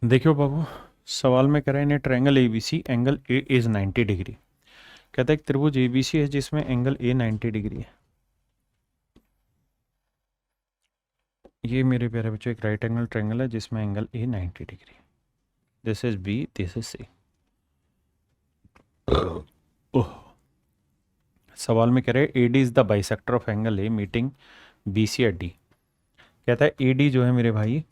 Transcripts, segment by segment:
देखियो बाबू, सवाल में कह रहा है in triangle ABC angle A is 90 degree. कहता है एक त्रिभुज एबीसी है जिसमें एंगल ए 90 डिग्री है। ये मेरे प्यारे बच्चों एक राइट एंगल ट्रायंगल है जिसमें angle A 90 degree. This is B, this is C. Oh, सवाल में कह रहे हैं AD is the bisector of angle A meeting B C at D. कहता है एडी जो है मेरे भाई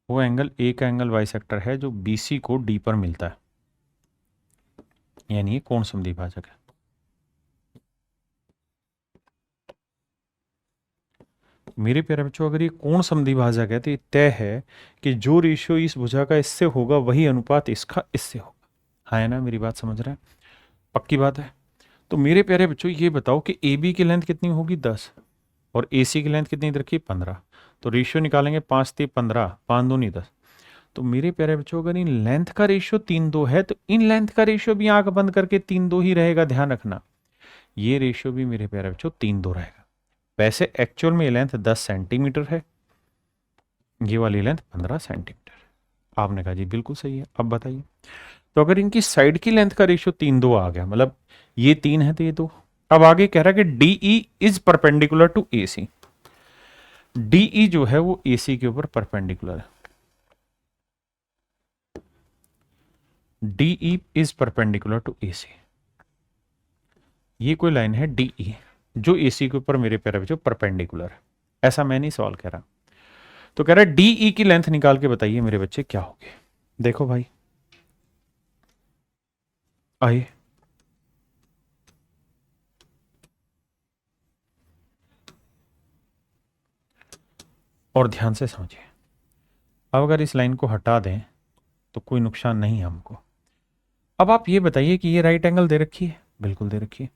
वो एंगल ए का एंगल बाइसेक्टर है जो बीसी को डी पर मिलता है, यानी ये कोण समद्विभाजक है। मेरे प्यारे बच्चों, अगर ये कोण समद्विभाजक है तो ये तय है कि जो रेशियो इस भुजा का इससे होगा वही अनुपात इसका इससे होगा। हाँ है ना, मेरी बात समझ रहे हैं? पक्की बात है। तो मेरे प्यारे बच्चों ये बताओ कि ए बी की लेंथ कितनी होगी 10 और ए सी की लेंथ कितनी रखी 15। तो रेशियो निकालेंगे 5 3 15, 5 2 नहीं 10। तो मेरे प्यारे बच्चों अगर इन लेंथ का रेशियो 3 2 है तो इन लेंथ का रेशियो भी आंख बंद करके 3 2 ही रहेगा, ध्यान रखना। ये रेशियो भी मेरे प्यारे बच्चों 3 2 रहेगा। वैसे एक्चुअल में ये लेंथ 10 सेंटीमीटर है, ये वाली लेंथ 15 सेंटीमीटर है। आपने कहा जी बिल्कुल सही है। अब बताइए, तो अगर इनकी साइड की लेंथ का रेशियो 3 2 आ गया, मतलब ये 3 है तो ये 2। अब आगे कह रहा है कि DE is perpendicular to A C. DE जो है वो ए सी के ऊपर परपेंडिकुलर है। DE is perpendicular to A C. ये कोई लाइन है डीई जो ए सी के ऊपर मेरे प्यारे बच्चों परपेंडिकुलर है। ऐसा मैं नहीं सवाल कह रहा। तो कह रहा है डीई की लेंथ निकाल के बताइए मेरे बच्चे क्या होगी। देखो भाई, आइए और ध्यान से समझिए। अब अगर इस लाइन को हटा दें तो कोई नुकसान नहीं है हमको। अब आप ये बताइए कि ये राइट एंगल दे रखी है, बिल्कुल दे रखी है।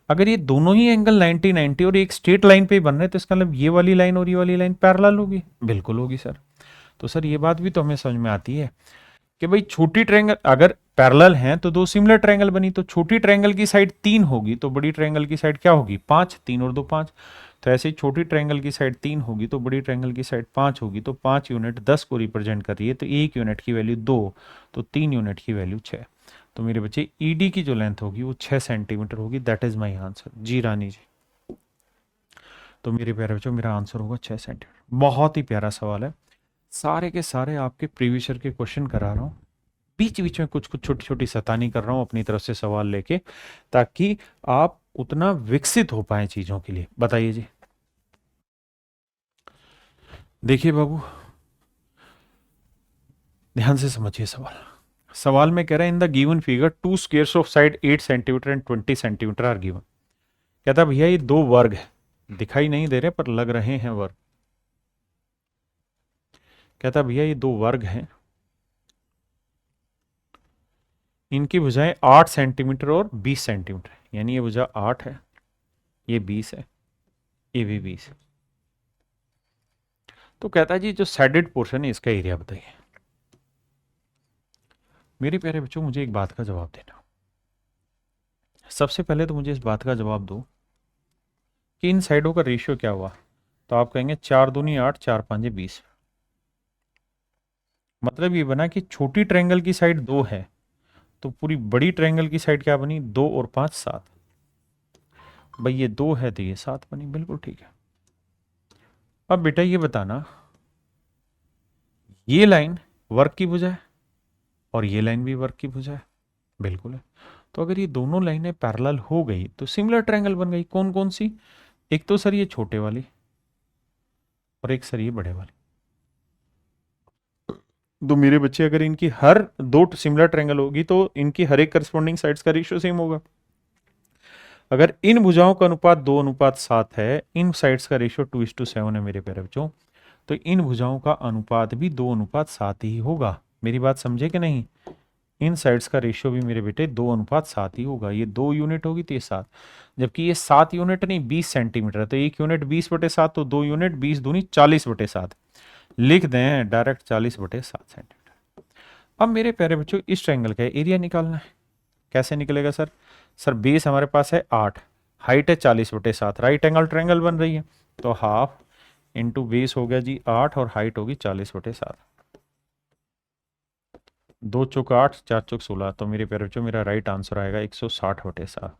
अगर ये दोनों ही एंगल 90 90 और एक स्ट्रेट लाइन पे बन रहे हैं तो इसका मतलब ये वाली लाइन और ये वाली लाइन पैरेलल होगी, बिल्कुल होगी सर। तो सर ये बात भी तो हमें समझ में आती है कि भाई छोटी ट्रायंगल अगर पैरेलल हैं तो दो सिमिलर ट्रायंगल बनी, तो छोटी ट्रायंगल की साइड 3 होगी तो बड़ी ट्रायंगल की साइड क्या होगी 5, 3 और 2 5। तो ऐसे ही छोटी ट्रायंगल की साइड 3 होगी तो बड़ी ट्रायंगल की साइड 5 होगी, तो 5 यूनिट 10 को रिप्रेजेंट कर रही है, तो 1 यूनिट की वैल्यू 2, तो 3 यूनिट की वैल्यू 6। तो मेरे बच्चे ईडी की जो लेंथ होगी वो 6 सेंटीमीटर होगी। That is my answer. जी रानी जी। तो मेरे प्यारे बच्चों मेरा आंसर होगा 6 सेंटीमीटर। बहुत ही प्यारा सवाल है। सारे के सारे आपके प्रीवियस ईयर के क्वेश्चन करा रहा हूँ, बीच बीच में कुछ कुछ छोटी छोटी सतानी कर रहा हूँ अपनी तरफ से सवाल लेके, ताकि आप उतना विकसित हो पाए चीजों के लिए। बताइए जी। देखिए बाबू, ध्यान से समझिए सवाल। सवाल में कह रहा है in the given figure two squares of side 8 centimetre and 20 centimetre are given. कहता भैया ये दो वर्ग है, दिखाई नहीं दे रहे पर लग रहे हैं वर्ग। कहता भैया ये दो वर्ग हैं, इनकी भुजाएं 8 सेंटीमीटर और 20 सेंटीमीटर है, यानी ये भुजा 8 है, ये 20 है, ये भी 20 है। तो कहता है जी जो सैडेड पोर्शन है इसका एरिया बताइए। मेरे प्यारे बच्चों मुझे एक बात का जवाब देना। सबसे पहले तो मुझे इस बात का जवाब दो कि इन साइडों का रेशियो क्या हुआ। तो आप कहेंगे 4 दूनी 8, 4 5 20। मतलब ये बना कि छोटी ट्रायंगल की साइड 2 है तो पूरी बड़ी ट्रायंगल की साइड क्या बनी 2 और 5 7। भाई ये 2 है तो ये 7 बनी, बिल्कुल ठीक है। अब बेटा ये बताना, ये लाइन वर्ग की भुजा है और ये लाइन भी वर्ग की भुजा है, बिल्कुल है। तो अगर ये दोनों लाइनें पैरेलल हो गई तो सिमिलर ट्रायंगल बन गई। कौन कौन सी? एक तो सर ये छोटे वाली और एक सर ये बड़े वाली। तो मेरे बच्चे अगर इनकी हर दो सिमिलर ट्रायंगल होगी तो इनकी हर एक करस्पॉन्डिंग साइड्स का रेशियो सेम होगा। अगर इन भुजाओं का अनुपात 2:7 है, इन साइड्स का रेशियो 2:7 है मेरे प्यारे बच्चों, तो इन भुजाओं का अनुपात भी 2:7 ही होगा। मेरी बात समझे कि नहीं? इन साइड्स का रेशियो भी मेरे बेटे 2:7 ही होगा। ये 2 यूनिट होगी तो ये 7, जबकि ये 7 यूनिट नहीं 20 सेंटीमीटर है, तो 1 यूनिट 20/7, तो 2 यूनिट 20 दूनी 40/7। लिख दें डायरेक्ट 40/7 सेंटीमीटर। अब मेरे प्यारे बच्चों इस ट्रायंगल का एरिया निकालना है। कैसे निकलेगा सर? सर बेस हमारे पास है 8, हाइट है 40/7, राइट एंगल ट्रायंगल बन रही है, तो हाफ इंटू बेस हो गया जी 8 और हाइट होगी 40/7। 2 चौक 8, 4 चौक 16, तो मेरे प्यारे बच्चों मेरा राइट आंसर आएगा 160/7।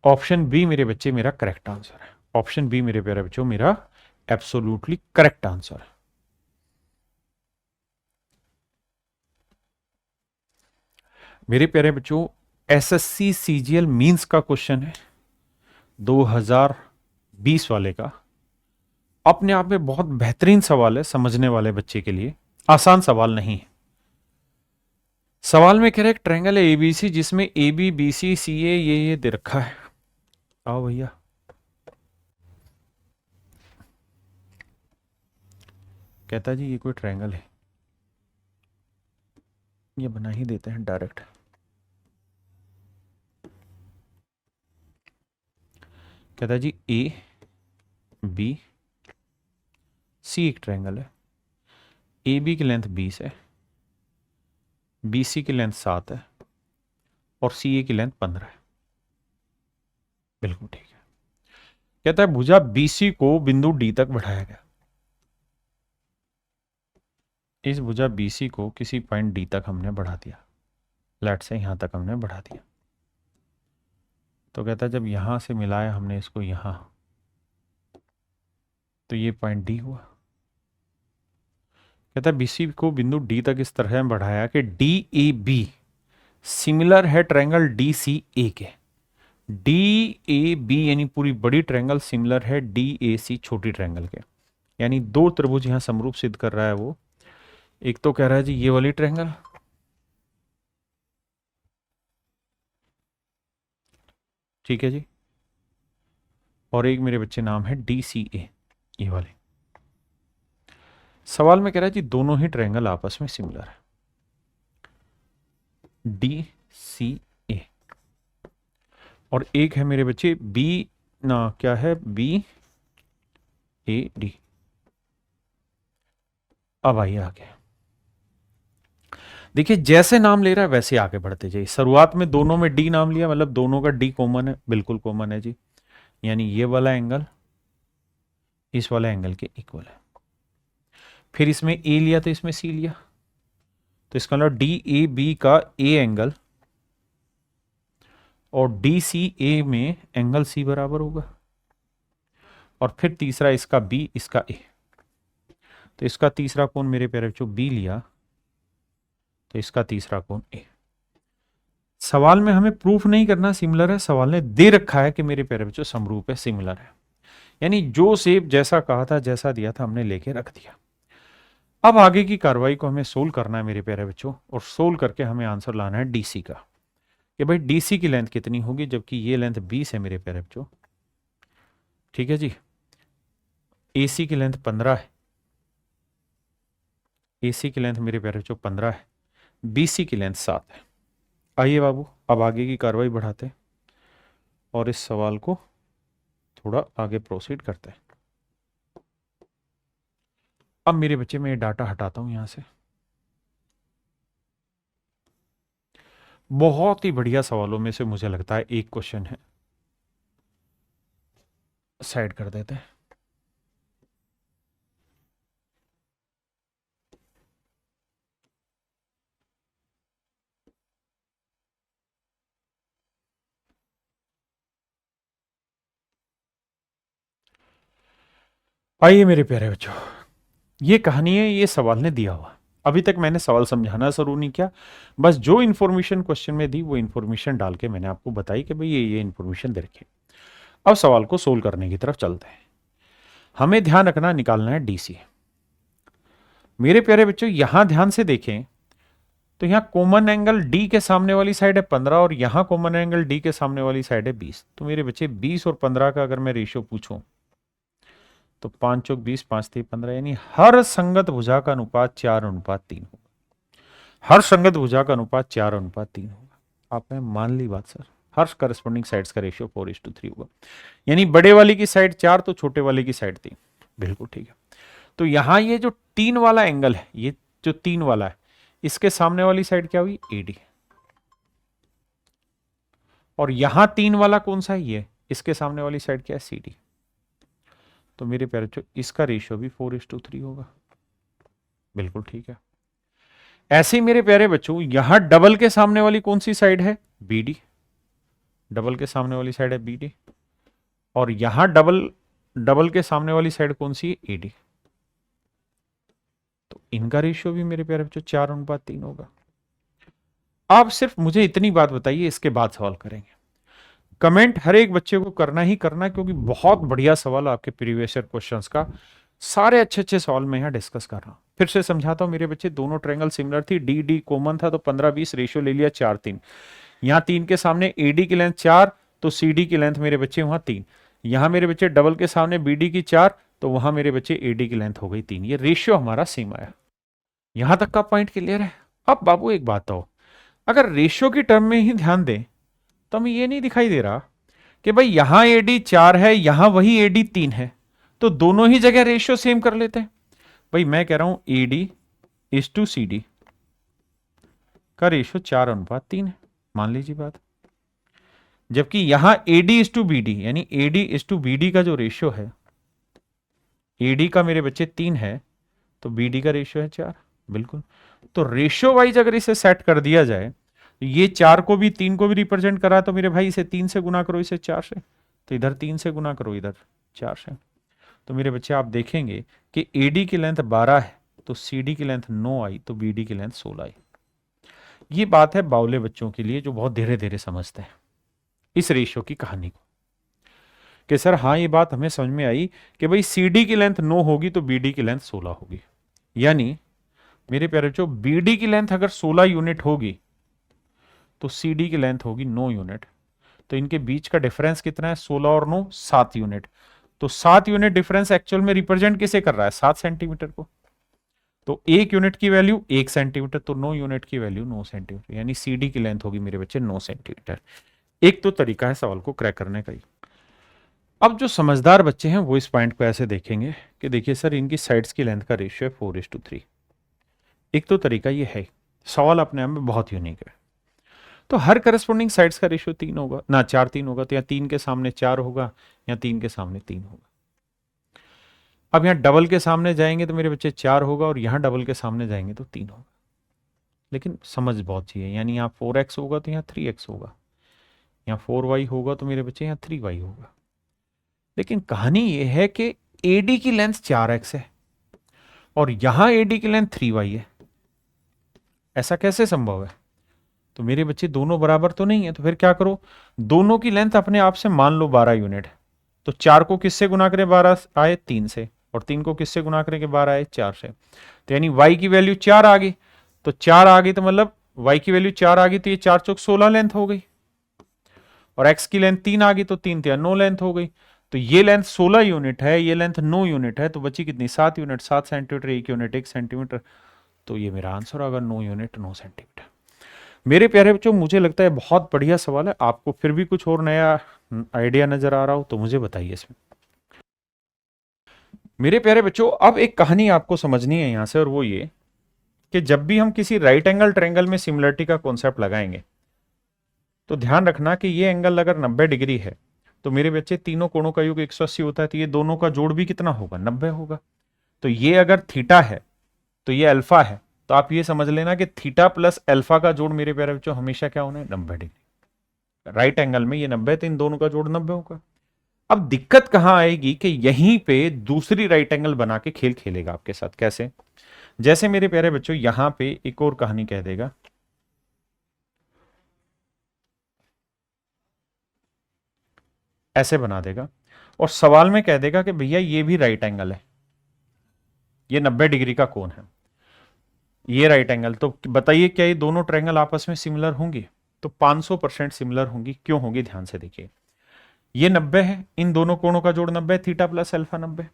ऑप्शन बी मेरे बच्चे मेरा करेक्ट आंसर है। ऑप्शन बी मेरे प्यारे बच्चों मेरा एब्सोल्युटली करेक्ट आंसर है। मेरे प्यारे बच्चों एसएससी सीजीएल मींस का क्वेश्चन है 2020 वाले का। अपने आप में बहुत बेहतरीन सवाल है समझने वाले बच्चे के लिए, आसान सवाल नहीं है। सवाल में कह रहे एक ट्रायंगल है एबीसी जिसमें ए बी बी सी सी ए ये दे रखा है। आओ भैया, कहता जी ये कोई ट्रायंगल है, ये बना ही देते हैं डायरेक्ट। कहता जी ए बी सी एक ट्रायंगल है, ए बी की लेंथ 20 है, बी सी की लेंथ 7 है और सी ए की लेंथ 15 है। बिल्कुल ठीक है। कहता है भुजा बीसी को बिंदु डी तक बढ़ाया गया। इस भुजा बीसी को किसी पॉइंट डी तक हमने बढ़ा दिया, लेट से यहां तक हमने बढ़ा दिया। तो कहता है जब यहां से मिलाया हमने इसको यहां, तो ये पॉइंट डी हुआ। कहता है बीसी को बिंदु डी तक इस तरह बढ़ाया कि डी ए बी सिमिलर है ट्रायंगल डी सी ए के। डी ए बी यानी पूरी बड़ी ट्रायंगल सिमिलर है डी ए सी छोटी ट्रायंगल के। यानी दो त्रिभुज यहां समरूप सिद्ध कर रहा है वो। एक तो कह रहा है जी ये वाली ट्रायंगल, ठीक है जी, और एक मेरे बच्चे नाम है डी सी ए, ये वाले। सवाल में कह रहा है जी दोनों ही ट्रायंगल आपस में सिमिलर है, डी सी ए। और एक है मेरे बच्चे बी ना क्या है बी ए डी। अब आइए आगे, देखिए जैसे नाम ले रहा है वैसे आगे बढ़ते जाइए। शुरुआत में दोनों में डी नाम लिया, मतलब दोनों का डी कॉमन है, बिल्कुल कॉमन है जी। यानी ये वाला एंगल इस वाला एंगल के इक्वल है। फिर इसमें ए लिया तो इसमें सी लिया, तो इसका मतलब डी ए बी का ए एंगल और डी सी ए में एंगल सी बराबर होगा। और फिर तीसरा इसका बी इसका ए, तो इसका तीसरा कोण मेरे प्यारे बच्चों बी लिया, तो इसका तीसरा कोण ए। सवाल में हमें प्रूफ नहीं करना सिमिलर है, सवाल ने दे रखा है कि मेरे प्यारे बच्चों समरूप है, सिमिलर है। यानी जो शेप जैसा कहा था जैसा दिया था हमने लेके रख दिया। अब आगे की कार्रवाई को हमें सोल्व करना है मेरे प्यारे बच्चों, और सोल्व करके हमें आंसर लाना है डीसी का कि भाई डीसी की लेंथ कितनी होगी, जबकि ये लेंथ 20 है मेरे प्यारे बच्चों, ठीक है जी। एसी की लेंथ 15 है, एसी की लेंथ मेरे प्यारे बच्चों 15 है, बीसी की लेंथ 7 है। आइए बाबू अब आगे की कार्रवाई बढ़ाते हैं और इस सवाल को थोड़ा आगे प्रोसीड करते हैं। अब मेरे बच्चे मैं ये डाटा हटाता हूं यहां से। बहुत ही बढ़िया सवालों में से मुझे लगता है एक क्वेश्चन है, साइड कर देते हैं। आइए मेरे प्यारे बच्चों, ये कहानी है, ये सवाल ने दिया हुआ। अभी तक मैंने सवाल समझाना शुरू नहीं किया, बस जो इन्फॉर्मेशन क्वेश्चन में दी वो इन्फॉर्मेशन डाल के मैंने आपको बताई कि भाई ये इन्फॉर्मेशन दे रखी। अब सवाल को सोल्व करने की तरफ चलते हैं। हमें ध्यान रखना, निकालना है डीसी। मेरे प्यारे बच्चों यहां ध्यान से देखें तो यहां कॉमन एंगल डी के सामने वाली साइड है 15 और यहां कॉमन एंगल डी के सामने वाली साइड है 20। तो मेरे बच्चे 20 और 15 का अगर मैं रेशियो पूछूं तो 5 चौक 20, 5 3 15, यानी हर संगत भुजा का अनुपात 4:3 होगा। हर संगत भुजा का अनुपात 4:3 होगा। आपने मान ली बात सर, हर करस्पॉन्डिंग साइड्स का रेशियो 4:3 होगा। यानी बड़े वाले की साइड 4 तो छोटे वाले की साइड 3। बिल्कुल ठीक है। तो यहां ये जो 3 वाला एंगल है, ये जो 3 वाला है, इसके सामने वाली साइड क्या हुई एडी। और यहां 3 वाला कौन सा है, ये इसके सामने वाली साइड क्या है सीडी। तो मेरे प्यारे बच्चों इसका रेशियो भी 4:3 होगा। बिल्कुल ठीक है। ऐसे ही मेरे प्यारे बच्चों यहां डबल के सामने वाली कौन सी साइड है? BD। डबल के सामने वाली साइड है BD, और यहां डबल डबल के सामने वाली साइड कौन सी है? AD। तो इनका रेशियो भी मेरे प्यारे बच्चों 4:3 होगा। आप सिर्फ मुझे इतनी बात बताइए, इसके बाद सवाल करेंगे। कमेंट हर एक बच्चे को करना ही करना, क्योंकि बहुत बढ़िया सवाल आपके प्रीवियस ईयर क्वेश्चंस का, सारे अच्छे अच्छे सवाल मैं यहाँ डिस्कस कर रहा हूं। फिर से समझाता हूं मेरे बच्चे, दोनों ट्रायंगल सिमिलर थी, डी डी कॉमन था, तो 15-20 रेशियो ले लिया 4:3। यहाँ 3 के सामने AD की लेंथ 4, तो CD की लेंथ मेरे बच्चे वहां 3। यहां मेरे बच्चे डबल के सामने BD की 4, तो वहां मेरे बच्चे AD की लेंथ हो गई 3। ये रेशियो हमारा सेम आया। यहां तक का पॉइंट क्लियर है। अब बाबू एक बात हो, अगर रेशियो की टर्म में ही ध्यान दें तो हमें ये नहीं दिखाई दे रहा कि भाई यहां AD 4 है, यहां वही AD 3 है, तो दोनों ही जगह रेशियो सेम कर लेते हैं। भाई मैं कह रहा हूं AD/CD का रेशियो 4:3 है, मान लीजिए बात। जबकि यहां AD/BD यानी AD/BD का जो रेशियो है, AD का मेरे बच्चे 3 है, तो BD का रेशियो है 4। बिल्कुल। तो रेशियो वाइज अगर इसे सेट कर दिया जाए, ये 4 को भी 3 को भी रिप्रेजेंट करा, तो मेरे भाई इसे 3 से गुना करो, इसे 4 से, तो इधर 3 से गुना करो, इधर 4 से। तो मेरे बच्चे आप देखेंगे कि AD की लेंथ 12 है, तो CD की लेंथ 9 आई, तो BD की लेंथ 16 आई। ये बात है बावले बच्चों के लिए जो बहुत धीरे धीरे समझते हैं इस रेशियो की कहानी को, कि सर हाँ ये बात हमें समझ में आई कि भाई CD की लेंथ 9 होगी तो BD की लेंथ 16 होगी। यानी मेरे प्यारे बच्चों BD की लेंथ अगर 16 यूनिट होगी तो CD की लेंथ होगी 9 यूनिट। तो इनके बीच का डिफरेंस कितना है? 16 और 9 7 यूनिट। तो 7 यूनिट डिफरेंस एक्चुअल में रिप्रेजेंट किसे कर रहा है? 7 सेंटीमीटर को। तो 1 यूनिट की वैल्यू 1 सेंटीमीटर, तो 9 यूनिट की वैल्यू 9 सेंटीमीटर, यानी CD की लेंथ होगी मेरे बच्चे 9 सेंटीमीटर। एक तो तरीका है सवाल को क्रैक करने का ही। अब जो समझदार बच्चे हैं वो इस पॉइंट को ऐसे देखेंगे कि देखिए सर इनकी साइड्स की लेंथ का रेशियो है 4:3। एक तो तरीका ये है, सवाल अपने आप में बहुत यूनिक है। तो हर करस्पॉन्डिंग साइड्स का रेशियो 3 होगा ना, 4-3 होगा, तो या 3 के सामने 4 होगा या 3 के सामने 3 होगा। अब यहां डबल के सामने जाएंगे तो मेरे बच्चे 4 होगा, और यहां डबल के सामने जाएंगे तो 3 होगा। लेकिन समझ बहुत चाहिए, यानी यहाँ 4x होगा तो यहाँ 3x होगा, यहाँ 4y होगा तो मेरे बच्चे यहाँ 3y होगा। लेकिन कहानी यह है कि AD की लेंथ 4x है और यहां AD की लेंथ 3y है। ऐसा कैसे संभव है? तो मेरे बच्चे दोनों बराबर तो नहीं है, तो फिर क्या करो, दोनों की लेंथ अपने आप से मान लो 12 यूनिट है, तो 4 को किससे गुना करें? 12 आए 3 से, और 3 को किससे गुना करें कि 12 आए? 4 से। तो यानी y की वैल्यू 4 आ गई, तो 4 आ गई तो मतलब y की वैल्यू 4 आ गई, तो ये 4 चौक 16 लेंथ हो गई, और x की लेंथ 3 आ गई, तो 3 3 9 लेंथ हो गई। तो ये लेंथ 16 यूनिट है, ये लेंथ 9 यूनिट है, तो बची कितनी? 7 यूनिट, 7 सेंटीमीटर, 1 यूनिट 1 सेंटीमीटर। तो ये मेरा आंसर होगा 9 यूनिट 9 सेंटीमीटर। मेरे प्यारे बच्चों मुझे लगता है बहुत बढ़िया सवाल है। आपको फिर भी कुछ और नया आइडिया नजर आ रहा हो तो मुझे बताइए इसमें। मेरे प्यारे बच्चों अब एक कहानी आपको समझनी है यहां से, और वो ये कि जब भी हम किसी राइट एंगल ट्रायंगल में सिमिलरिटी का कॉन्सेप्ट लगाएंगे तो ध्यान रखना कि ये एंगल अगर 90 डिग्री है तो मेरे बच्चे तीनों कोणों का योग 180 होता है, तो ये दोनों का जोड़ भी कितना होगा? 90 होगा। तो ये अगर थीटा है तो ये अल्फा है, तो आप ये समझ लेना कि थीटा प्लस अल्फा का जोड़ मेरे प्यारे बच्चों हमेशा क्या होना है? 90 डिग्री। राइट एंगल में ये 90, तो इन दोनों का जोड़ 90 होगा। अब दिक्कत कहां आएगी कि यहीं पे दूसरी राइट एंगल बना के खेल खेलेगा आपके साथ। कैसे? जैसे मेरे प्यारे बच्चों यहां पे एक और कहानी कह देगा, ऐसे बना देगा, और सवाल में कह देगा कि भैया ये भी राइट एंगल है, ये 90 डिग्री का कोण है, ये राइट एंगल, तो बताइए क्या ये दोनों ट्रायंगल आपस में सिमिलर होंगे? तो 500% सिमिलर होंगी। क्यों होंगी? ध्यान से देखिए, ये 90 है, इन दोनों कोणों का जोड़ 90 है, थीटा प्लस अल्फा 90।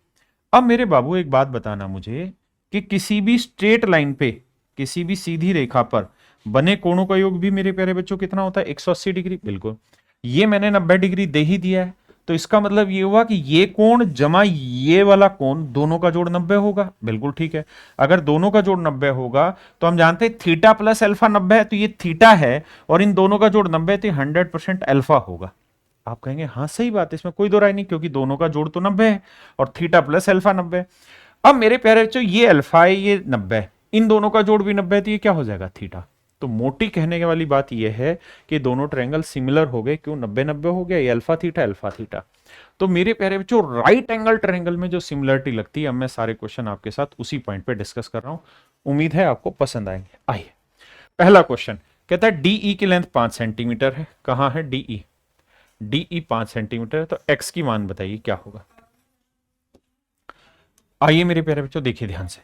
अब मेरे बाबू एक बात बताना मुझे कि किसी भी स्ट्रेट लाइन पे, किसी भी सीधी रेखा पर बने कोणों का योग भी मेरे प्यारे बच्चों कितना होता है? 180 डिग्री। बिल्कुल, ये मैंने 90 डिग्री दे ही दिया है, तो इसका मतलब ये हुआ कि ये कोण जमा ये वाला कोण दोनों का जोड़ 90 होगा। बिल्कुल ठीक है। अगर दोनों का जोड़ 90 होगा तो हम जानते हैं थीटा प्लस अल्फा 90 है, तो ये थीटा है, और इन दोनों का जोड़ 90 है, तो 100% अल्फा होगा। आप कहेंगे हाँ सही बात है, इसमें कोई दो राय नहीं, क्योंकि दोनों का जोड़ तो 90 है और थीटा प्लस अल्फा 90 है। अब मेरे प्यारे बच्चों ये अल्फा है, ये 90 है, इन दोनों का जोड़ भी 90 है, तो ये क्या हो जाएगा थीटा। तो मोटी कहने के वाली बात यह है कि दोनों ट्रायंगल सिमिलर हो गए, क्यों 90-90 हो गया, ये अल्फा थीटा। तो मेरे प्यारे बच्चों राइट एंगल ट्रायंगल में जो सिमिलरिटी लगती है, अब मैं सारे क्वेश्चन आपके साथ उसी पॉइंट पे डिस्कस कर रहा हूं, उम्मीद है आपको पसंद आएंगे। आइए पहला क्वेश्चन कहता है डीई की लेंथ 5 सेंटीमीटर है। कहां है डीई? डीई 5 सेंटीमीटर है, तो एक्स की मान बताइए क्या होगा। आइए मेरे प्यारे बच्चों देखिए ध्यान से,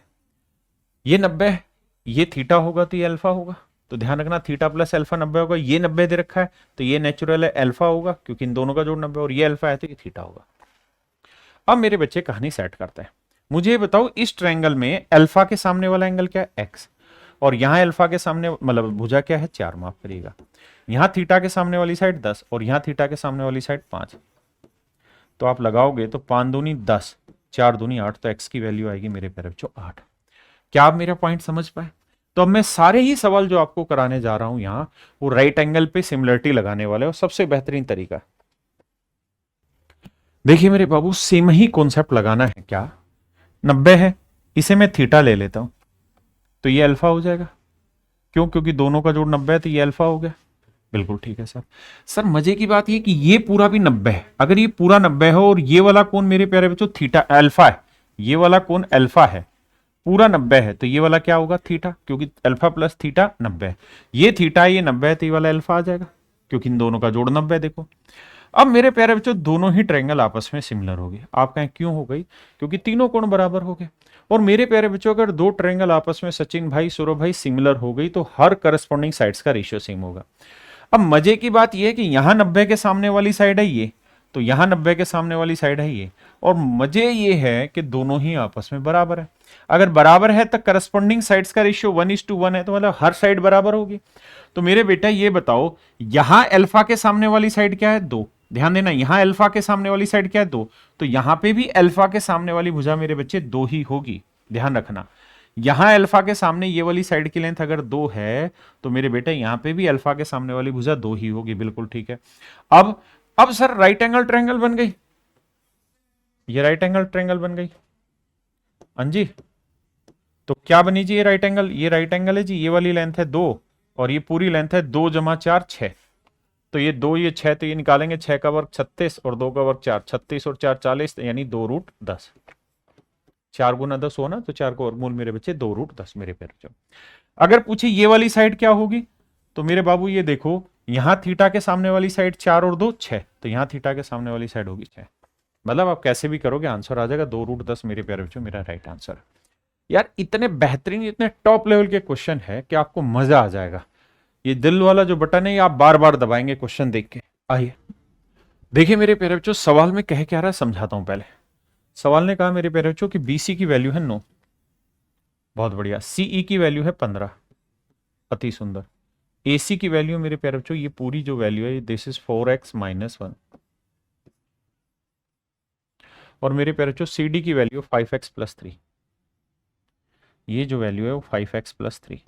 ये 90 है, ये थीटा होगा तो ये अल्फा होगा, तो ध्यान रखना थीटा प्लस अल्फा 90 होगा। ये 90 दे रखा है तो ये नेचुरल है अल्फा होगा, क्योंकि इन दोनों का जोड़ 90 और ये अल्फा है तो ये थीटा होगा। अब मेरे बच्चे कहानी सेट करते हैं, मुझे बताओ इस ट्रायंगल में अल्फा के सामने वाला एंगल क्या है? एक्स। और यहां अल्फा के सामने मतलब भुजा क्या है? 4, माफ करिएगा। यहां थीटा के सामने वाली साइड 10 और यहां थीटा के सामने वाली साइड 5। तो आप लगाओगे तो 5 दूनी 10, 4 दूनी 8, तो एक्स की वैल्यू आएगी मेरे प्यारे बच्चों 8। क्या आप मेरा पॉइंट समझ पाए? तो अब मैं सारे ही सवाल जो आपको कराने जा रहा हूं यहां, वो राइट एंगल पे सिमिलरिटी लगाने वाले और सबसे बेहतरीन तरीका। देखिए मेरे बाबू सेम ही कॉन्सेप्ट लगाना है। क्या 90 है, इसे मैं थीटा ले लेता हूं तो ये अल्फा हो जाएगा, क्यों? क्योंकि दोनों का जोड़ 90 है तो ये अल्फा हो गया। बिल्कुल ठीक है सर। सर मजे की बात ये कि ये पूरा भी 90 है, अगर ये पूरा 90 है और ये वाला कोण मेरे प्यारे बच्चों थीटा अल्फा है, ये वाला कोण अल्फा है, पूरा 90 है, तो ये वाला क्या होगा? थीटा, क्योंकि अल्फा प्लस थीटा 90 है। ये थीटा ये 90 है तो ये वाला अल्फा आ जाएगा, क्योंकि इन दोनों का जोड़ 90 है। देखो अब मेरे प्यारे बच्चों दोनों ही ट्रायंगल आपस में सिमिलर हो गए। आप कहें क्यों हो गई? क्योंकि तीनों कोण बराबर हो गए। और मेरे प्यारे बच्चों अगर दो ट्रायंगल आपस में सचिन भाई सौरभ भाई सिमिलर हो गई तो हर करस्पॉन्डिंग साइड्स का रेशियो सेम होगा। अब मजे की बात यह है कि यहां 90 के सामने वाली साइड है ये, तो यहां 90 के सामने वाली साइड है ये, और मजे ये है कि दोनों ही आपस में बराबर है। अगर बराबर है तो करस्पॉन्डिंग साइड्स का रेशियो 1:1 है, तो मतलब हर साइड बराबर होगी। तो मेरे बेटा ये बताओ यहां अल्फा के सामने वाली साइड क्या है? 2। ध्यान देना, यहां अल्फा के सामने वाली साइड क्या है? 2। तो यहां पे भी अल्फा के सामने वाली भुजा मेरे बच्चे 2 ही होगी। ध्यान रखना, यहां अल्फा के सामने ये वाली साइड की लेंथ अगर 2 है तो मेरे बेटे यहां पे भी अल्फा के सामने वाली भुजा 2 ही होगी। बिल्कुल ठीक है। अब सर राइट एंगल ट्रायंगल बन गई, ये राइट एंगल ट्रायंगल बन गई। हाँ जी, तो क्या बनी जी? ये राइट एंगल, ये राइट एंगल है जी, ये वाली लेंथ है 2 और ये पूरी लेंथ है 2 + 4 6। तो ये 2 ये 6, तो ये निकालेंगे 6 का वर्ग 36 और 2 का वर्ग 4, 36 और 4 40, यानी 2√10। 4 × 10 हो ना, तो 4 का वर्गमूल मेरे बच्चे 2√10 मेरे पैर बच्चों। अगर पूछे ये वाली साइड क्या होगी, तो मेरे बाबू ये देखो यहां थीटा के सामने वाली साइड 4 और 2 6, तो यहां थीटा के सामने वाली साइड होगी 6। मतलब आप कैसे भी करोगे आंसर आ जाएगा 2√10 मेरे प्यारे बच्चों, मेरा राइट आंसर। यार इतने बेहतरीन इतने टॉप लेवल के क्वेश्चन है कि आपको मजा आ जाएगा। ये दिल वाला जो बटन है ये आप बार बार दबाएंगे क्वेश्चन देख के। आइए देखिए मेरे प्यारे बच्चों सवाल में कह क्या रहा है समझाता हूं। पहले सवाल ने कहा मेरे प्यारे बच्चों कि BC की वैल्यू है 9, बहुत बढ़िया। CE की वैल्यू है 15, अति सुंदर। AC की वैल्यू मेरे प्यारे बच्चों ये पूरी जो वैल्यू है दिस इज 4x - 1, और मेरे प्यारे बच्चों CD की वैल्यू 5x + 3, ये जो वैल्यू है वो 5x + 3।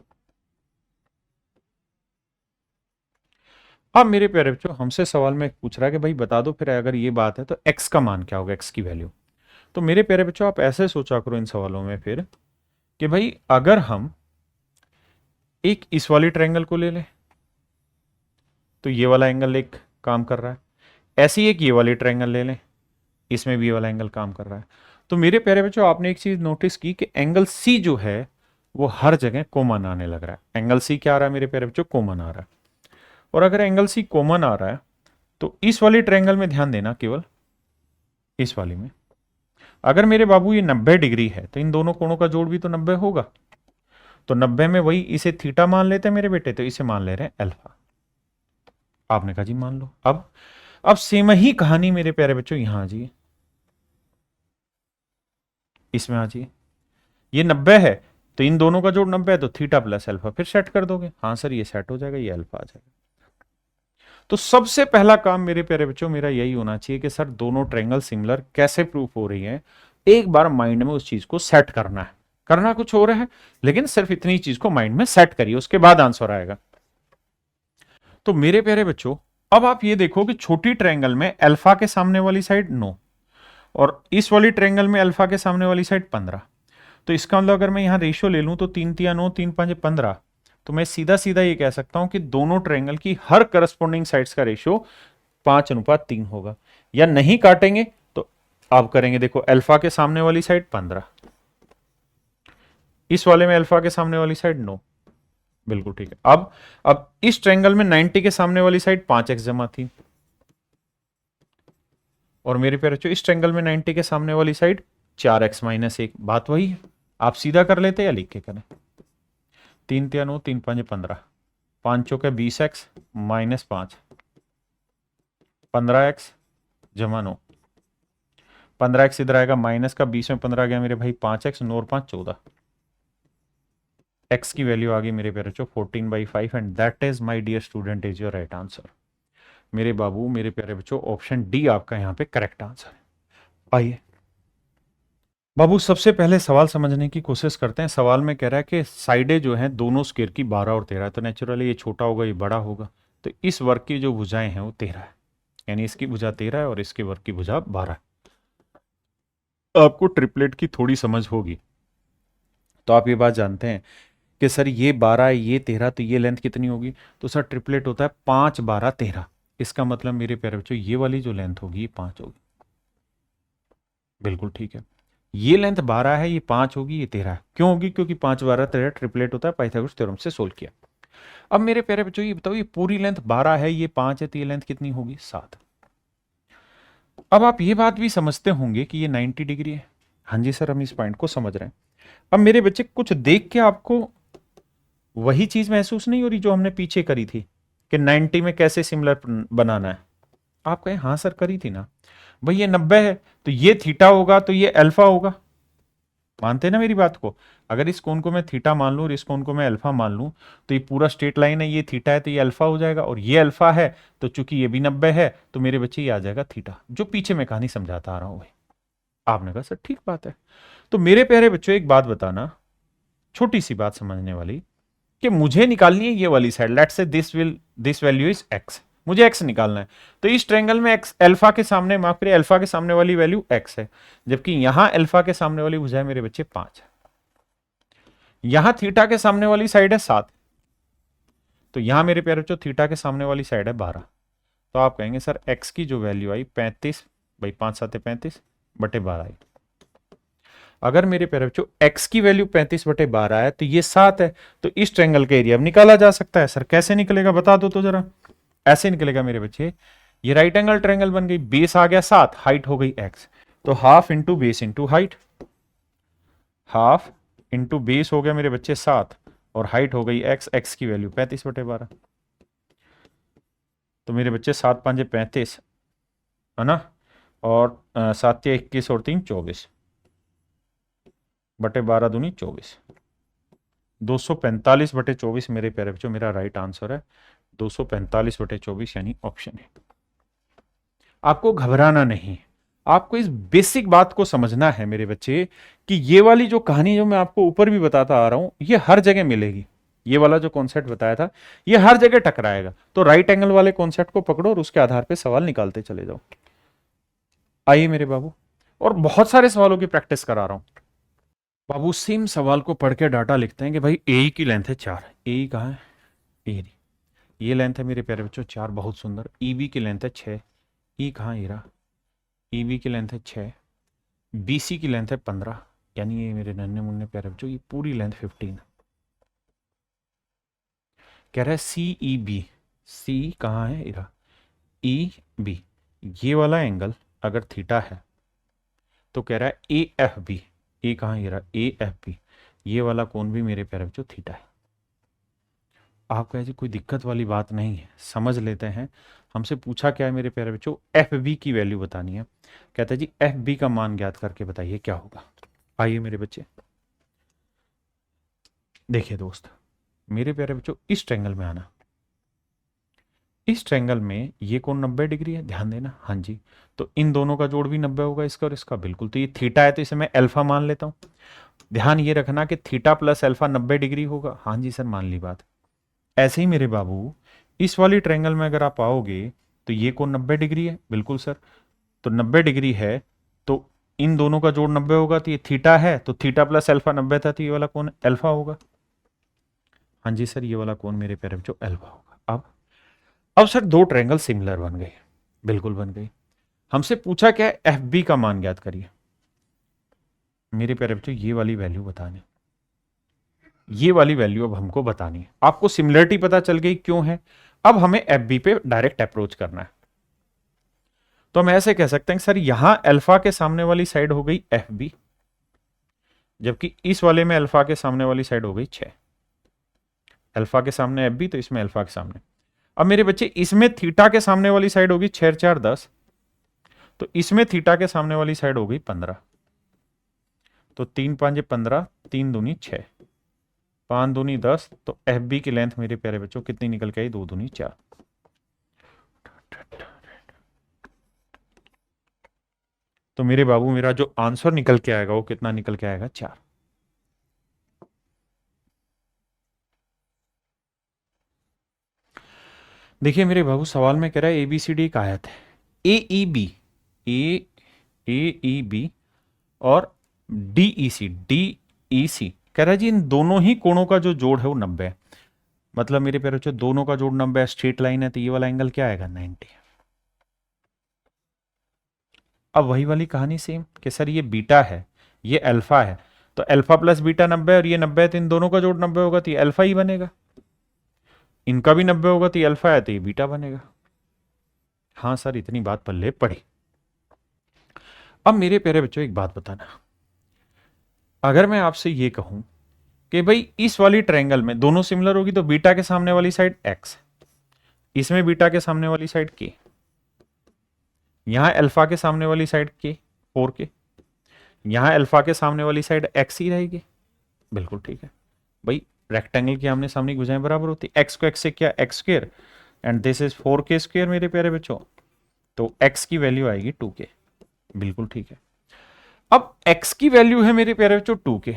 अब मेरे प्यारे बच्चों हमसे सवाल में पूछ रहा है कि भाई बता दो फिर अगर ये बात है तो x का मान क्या होगा, x की वैल्यू। तो मेरे प्यारे बच्चों आप ऐसे सोचा करो इन सवालों में फिर कि भाई अगर हम एक इस वाली ट्रायंगल को ले लें तो ये वाला एंगल एक काम कर रहा है, ऐसे ही एक ये वाली ट्रायंगल ले लें, इसमें भी ये वाला एंगल काम कर रहा है। तो मेरे प्यारे बच्चों आपने एक चीज नोटिस की कि एंगल C जो है वो हर जगह कॉमन आने लग रहा है। एंगल C क्या आ रहा है मेरे प्यारे बच्चों? कॉमन आ रहा है। और अगर एंगल C कॉमन आ रहा है तो इस वाली ट्रायंगल में ध्यान देना, केवल इस वाली में अगर मेरे बाबू ये 90 डिग्री है तो इन दोनों कोणों का जोड़ भी तो 90 होगा। तो 90 में वही इसे थीटा मान लेते हैं मेरे बेटे, तो इसे मान ले रहे हैं अल्फा। आपने कहा जी मान लो। अब सेम ही कहानी मेरे प्यारे बच्चों यहां आ जाइए, इसमें आ जाइए। ये 90 है तो इन दोनों का जोड़ 90 है, तो थीटा प्लस अल्फा फिर सेट कर दोगे। हाँ सर ये सेट हो जाएगा, ये अल्फा आ जाएगा। तो सबसे पहला काम मेरे प्यारे बच्चों मेरा यही होना चाहिए कि सर दोनों ट्रायंगल सिमिलर कैसे प्रूफ हो रही है, एक बार माइंड में उस चीज को सेट करना है। करना कुछ और है लेकिन सिर्फ इतनी चीज को माइंड में सेट करिए, उसके बाद आंसर आएगा। तो मेरे प्यारे बच्चों अब आप ये देखो कि छोटी ट्रायंगल में अल्फा के सामने वाली साइड 9 और इस वाली ट्रायंगल में अल्फा के सामने वाली साइड 15। तो इसका मतलब अगर मैं यहां रेशियो ले लूं तो 3 तिया 9, 3 5 15, तो मैं सीधा सीधा ये कह सकता हूं कि दोनों ट्रायंगल की हर करस्पॉन्डिंग साइड्स का रेशियो 5:3 होगा। या नहीं काटेंगे तो आप करेंगे, देखो अल्फा के सामने वाली साइड 15, इस वाले में अल्फा के सामने वाली साइड 9, बिल्कुल ठीक है। अब इस ट्रायंगल में 90 के सामने वाली साइड 5x जमा थी, और मेरे प्यारे बच्चों इस ट्रायंगल में 90 के सामने वाली साइड 4x-1, बात वही है। आप सीधा कर लेते या लिख के करें। 3 तिया 9, 3 5 15, 5 चौके 20x माइनस 5, 15x जमा 9, 15x इधर आएगा माइनस का, 20 में 15 गया मेरे भाई 5x, 9 और 5 14, x की वैल्यू आ गई मेरे प्यारे बच्चों 14/5 and that is my dear student is your right answer. मेरे बाबू मेरे प्यारे बच्चों ऑप्शन डी आपका यहां पे करेक्ट आंसर है। आइए बाबू सबसे पहले सवाल समझने की कोशिश करते हैं। सवाल में कह रहा है कि साइडें जो हैं दोनों स्क्वायर की 12 और 13 है, तो नेचुरली ये छोटा होगा ये बड़ा होगा, तो इस वर्ग की जो भुजाएं हैं वो 13 है, यानी इसकी भुजा 13 है और इसके वर्ग की भुजा 12 है। आपको ट्रिपलेट की थोड़ी समझ होगी तो आप ये बात जानते हैं कि सर ये 12 है ये 13, तो ये लेंथ कितनी होगी, तो सर ट्रिपलेट होता है 5 12 13। इसका मतलब मेरे प्यारे बच्चों ये वाली जो लेंथ होगी ये 5 होगी, बिल्कुल ठीक है। ये लेंथ 12 है ये 5 होगी ये 13 है, क्यों होगी, क्योंकि 5 12 13 ट्रिपलेट होता है, पाइथागोरस थ्योरम से सोल्व किया। अब मेरे प्यारे बच्चों ये बताओ ये पूरी लेंथ 12 है ये 5 है, तो ये लेंथ कितनी होगी 7। अब आप ये बात भी समझते होंगे कि ये 90 डिग्री है। हाँ जी सर हम इस पॉइंट को समझ रहे हैं। अब मेरे बच्चे कुछ देख के आपको वही चीज महसूस नहीं हो रही जो हमने पीछे करी थी कि 90 में कैसे सिमिलर बनाना है। आप कहें हाँ सर करी थी ना भाई, ये 90 है तो ये थीटा होगा तो ये अल्फा होगा, मानते हैं ना मेरी बात को। अगर इस कोण को मैं थीटा मान लूं और इस कोण को मैं अल्फा मान लूं तो ये पूरा स्ट्रेट लाइन है, ये थीटा है तो ये अल्फा हो जाएगा, और ये अल्फा है तो चूंकि ये भी 90 है तो मेरे बच्चे ये आ जाएगा थीटा, जो पीछे मैं कहानी समझाता आ रहा हूं भाई। आपने कहा सर ठीक बात है। तो मेरे प्यारे बच्चों एक बात बताना, छोटी सी बात समझने वाली, कि मुझे निकालनी है ये वाली side, let's say this value is x, मुझे x निकालना है। तो इस ट्रायंगल में x अल्फा के सामने, माफ करिए अल्फा के सामने वाली वैल्यू x है, जबकि यहां अल्फा के सामने वाली भुजा है मेरे बच्चे 5 है, यहां थीटा के सामने वाली साइड है 7, तो यहां मेरे प्यारे बच्चों थीटा के सामने वाली साइड है 12। तो आप कहेंगे सर x की जो वैल्यू आई 35, भाई 5 7 35 बटे 12 आई। अगर मेरे प्यारे बच्चों x की वैल्यू 35 बटे 12 है तो ये 7 है, तो इस ट्रायंगल का एरिया अब निकाला जा सकता है। सर कैसे निकलेगा बता दो तो जरा। ऐसे निकलेगा मेरे बच्चे, ये राइट एंगल ट्रायंगल बन गई, बेस आ गया 7, हाइट हो गई x, तो half into base into height, half into base हो गया मेरे बच्चे 7 और हाइट हो गई x की वैल्यू 35 बटे 12। तो मेरे बच्चे 7 5 35 है ना, और 7 21 और 3 24 बटे 12 दूनी 24, 245 बटे 24 मेरे प्यारे बच्चों मेरा राइट आंसर है, 245 बटे 24 यानी ऑप्शन है। आपको घबराना नहीं, आपको इस बेसिक बात को समझना है मेरे बच्चे कि ये वाली जो कहानी जो मैं आपको ऊपर भी बताता आ रहा हूं ये हर जगह मिलेगी। ये वाला जो कॉन्सेप्ट बताया था ये हर जगह टकराएगा, तो राइट एंगल वाले कॉन्सेप्ट को पकड़ो और उसके आधार पर सवाल निकालते चले जाओ। आइए मेरे बाबू, और बहुत सारे सवालों की प्रैक्टिस करा रहा हूं बाबू। सेम सवाल को पढ़ के डाटा लिखते हैं कि भाई ए की लेंथ है 4, ए कहाँ है, ए ये लेंथ है मेरे प्यारे बच्चों 4, बहुत सुंदर। ई बी की लेंथ है 6, ई कहाँ ए रहा, ई बी की लेंथ है 6, बी सी की लेंथ है 15, यानी ये मेरे नन्हे मुन्ने प्यारे बच्चों ये पूरी लेंथ 15। कह रहा है सी ई बी, सी कहाँ है इरा, ई बी, ये वाला एंगल अगर थीटा है तो कह रहा है ए एफ बी, ए कहाँ ये रहा, ए एफ बी, ये वाला कोण भी मेरे प्यारे बच्चों थीटा है। आपको ऐसी कोई दिक्कत वाली बात नहीं है, समझ लेते हैं। हमसे पूछा क्या है मेरे प्यारे बच्चों, एफ बी की वैल्यू बतानी है। कहता है जी एफ बी का मान ज्ञात करके बताइए क्या होगा। आइए मेरे बच्चे देखिए दोस्त, मेरे प्यारे बच्चों इस ट्रायंगल में आना, इस ट्रायंगल में ये कोण 90 डिग्री है, ध्यान देना। हाँ जी, तो इन दोनों का जोड़ भी 90 होगा, इसका और इसका, बिल्कुल। तो ये थीटा है तो इसे मैं अल्फा मान लेता हूं। ध्यान ये रखना कि थीटा प्लस अल्फा 90 डिग्री होगा। हाँ जी सर मान ली बात। ऐसे ही मेरे बाबू इस वाली ट्रायंगल में अगर आप आओगे तो ये कोण 90 डिग्री है, बिल्कुल सर। तो 90 डिग्री है तो इन दोनों का जोड़ 90 होगा, तो ये थीटा है, तो थीटा प्लस अल्फा 90 था, तो ये वाला कोण अल्फा होगा। हाँ जी सर, ये वाला कोण मेरे प्यारे बच्चों अल्फा होगा। अब सर दो ट्रायंगल सिमिलर बन गए, बिल्कुल बन गई। हमसे पूछा क्या है, एफ बी का मान ज्ञात करिए। मेरे प्यारे बच्चों ये वाली वैल्यू बतानी, ये वाली वैल्यू अब हमको बतानी है। आपको सिमिलरिटी पता चल गई क्यों है, अब हमें एफ बी पे डायरेक्ट अप्रोच करना है। तो हम ऐसे कह सकते हैं सर यहां अल्फा के सामने वाली साइड हो गई एफ बी, जबकि इस वाले में अल्फा के सामने वाली साइड हो गई 6। अल्फा के सामने एफ बी, तो इसमें अल्फा के सामने। अब मेरे बच्चे इसमें थीटा के सामने वाली साइड होगी 6 4 10, तो इसमें थीटा के सामने वाली साइड हो गई 15। तो 3 5 15, 3 दूनी 6, 5 दूनी 10, तो एफ बी की लेंथ मेरे प्यारे बच्चों कितनी निकल के आई, 2 दूनी 4। तो मेरे बाबू मेरा जो आंसर निकल के आएगा वो कितना निकल के आएगा, 4। देखिए मेरे बाबू सवाल में कह रहा है एबीसीडी एक आयत है, ए ई बी, ए ई बी और डी ई सी कह रहा है जी इन दोनों ही कोणों का जो जोड़ है वो 90 है। मतलब मेरे प्यारे बच्चों दोनों का जोड़ 90 है, स्ट्रेट लाइन है, तो ये वाला एंगल क्या आएगा, 90। अब वही वाली कहानी सेम कि सर ये बीटा है, ये अल्फा है, तो अल्फा प्लस बीटा 90 और ये 90 है, तो इन दोनों का जोड़ 90 होगा, तो ये अल्फा ही बनेगा। इनका भी 90 होगा, तो ये अल्फा है, तो ये बीटा बनेगा। हाँ सर, इतनी बात पल्ले पड़ी। अब मेरे प्यारे बच्चों एक बात बताना, अगर मैं आपसे ये कहूं कि भाई इस वाली ट्रायंगल में दोनों सिमिलर होगी, तो बीटा के सामने वाली साइड एक्स, इसमें बीटा के सामने वाली साइड के, यहां अल्फा के सामने वाली साइड के 4 के, यहां अल्फा के सामने वाली साइड एक्स ही रहेगी। बिल्कुल ठीक है भाई, रेक्टेंगल की आमने सामने की भुजाएं बराबर होती है, एक्स को एक्स से किया x square and this is 4 के स्क्वायर मेरे प्यारे बच्चों, तो एक्स की वैल्यू आएगी 2 के। बिल्कुल ठीक है। अब एक्स की वैल्यू है मेरे प्यारे बच्चों 2 के,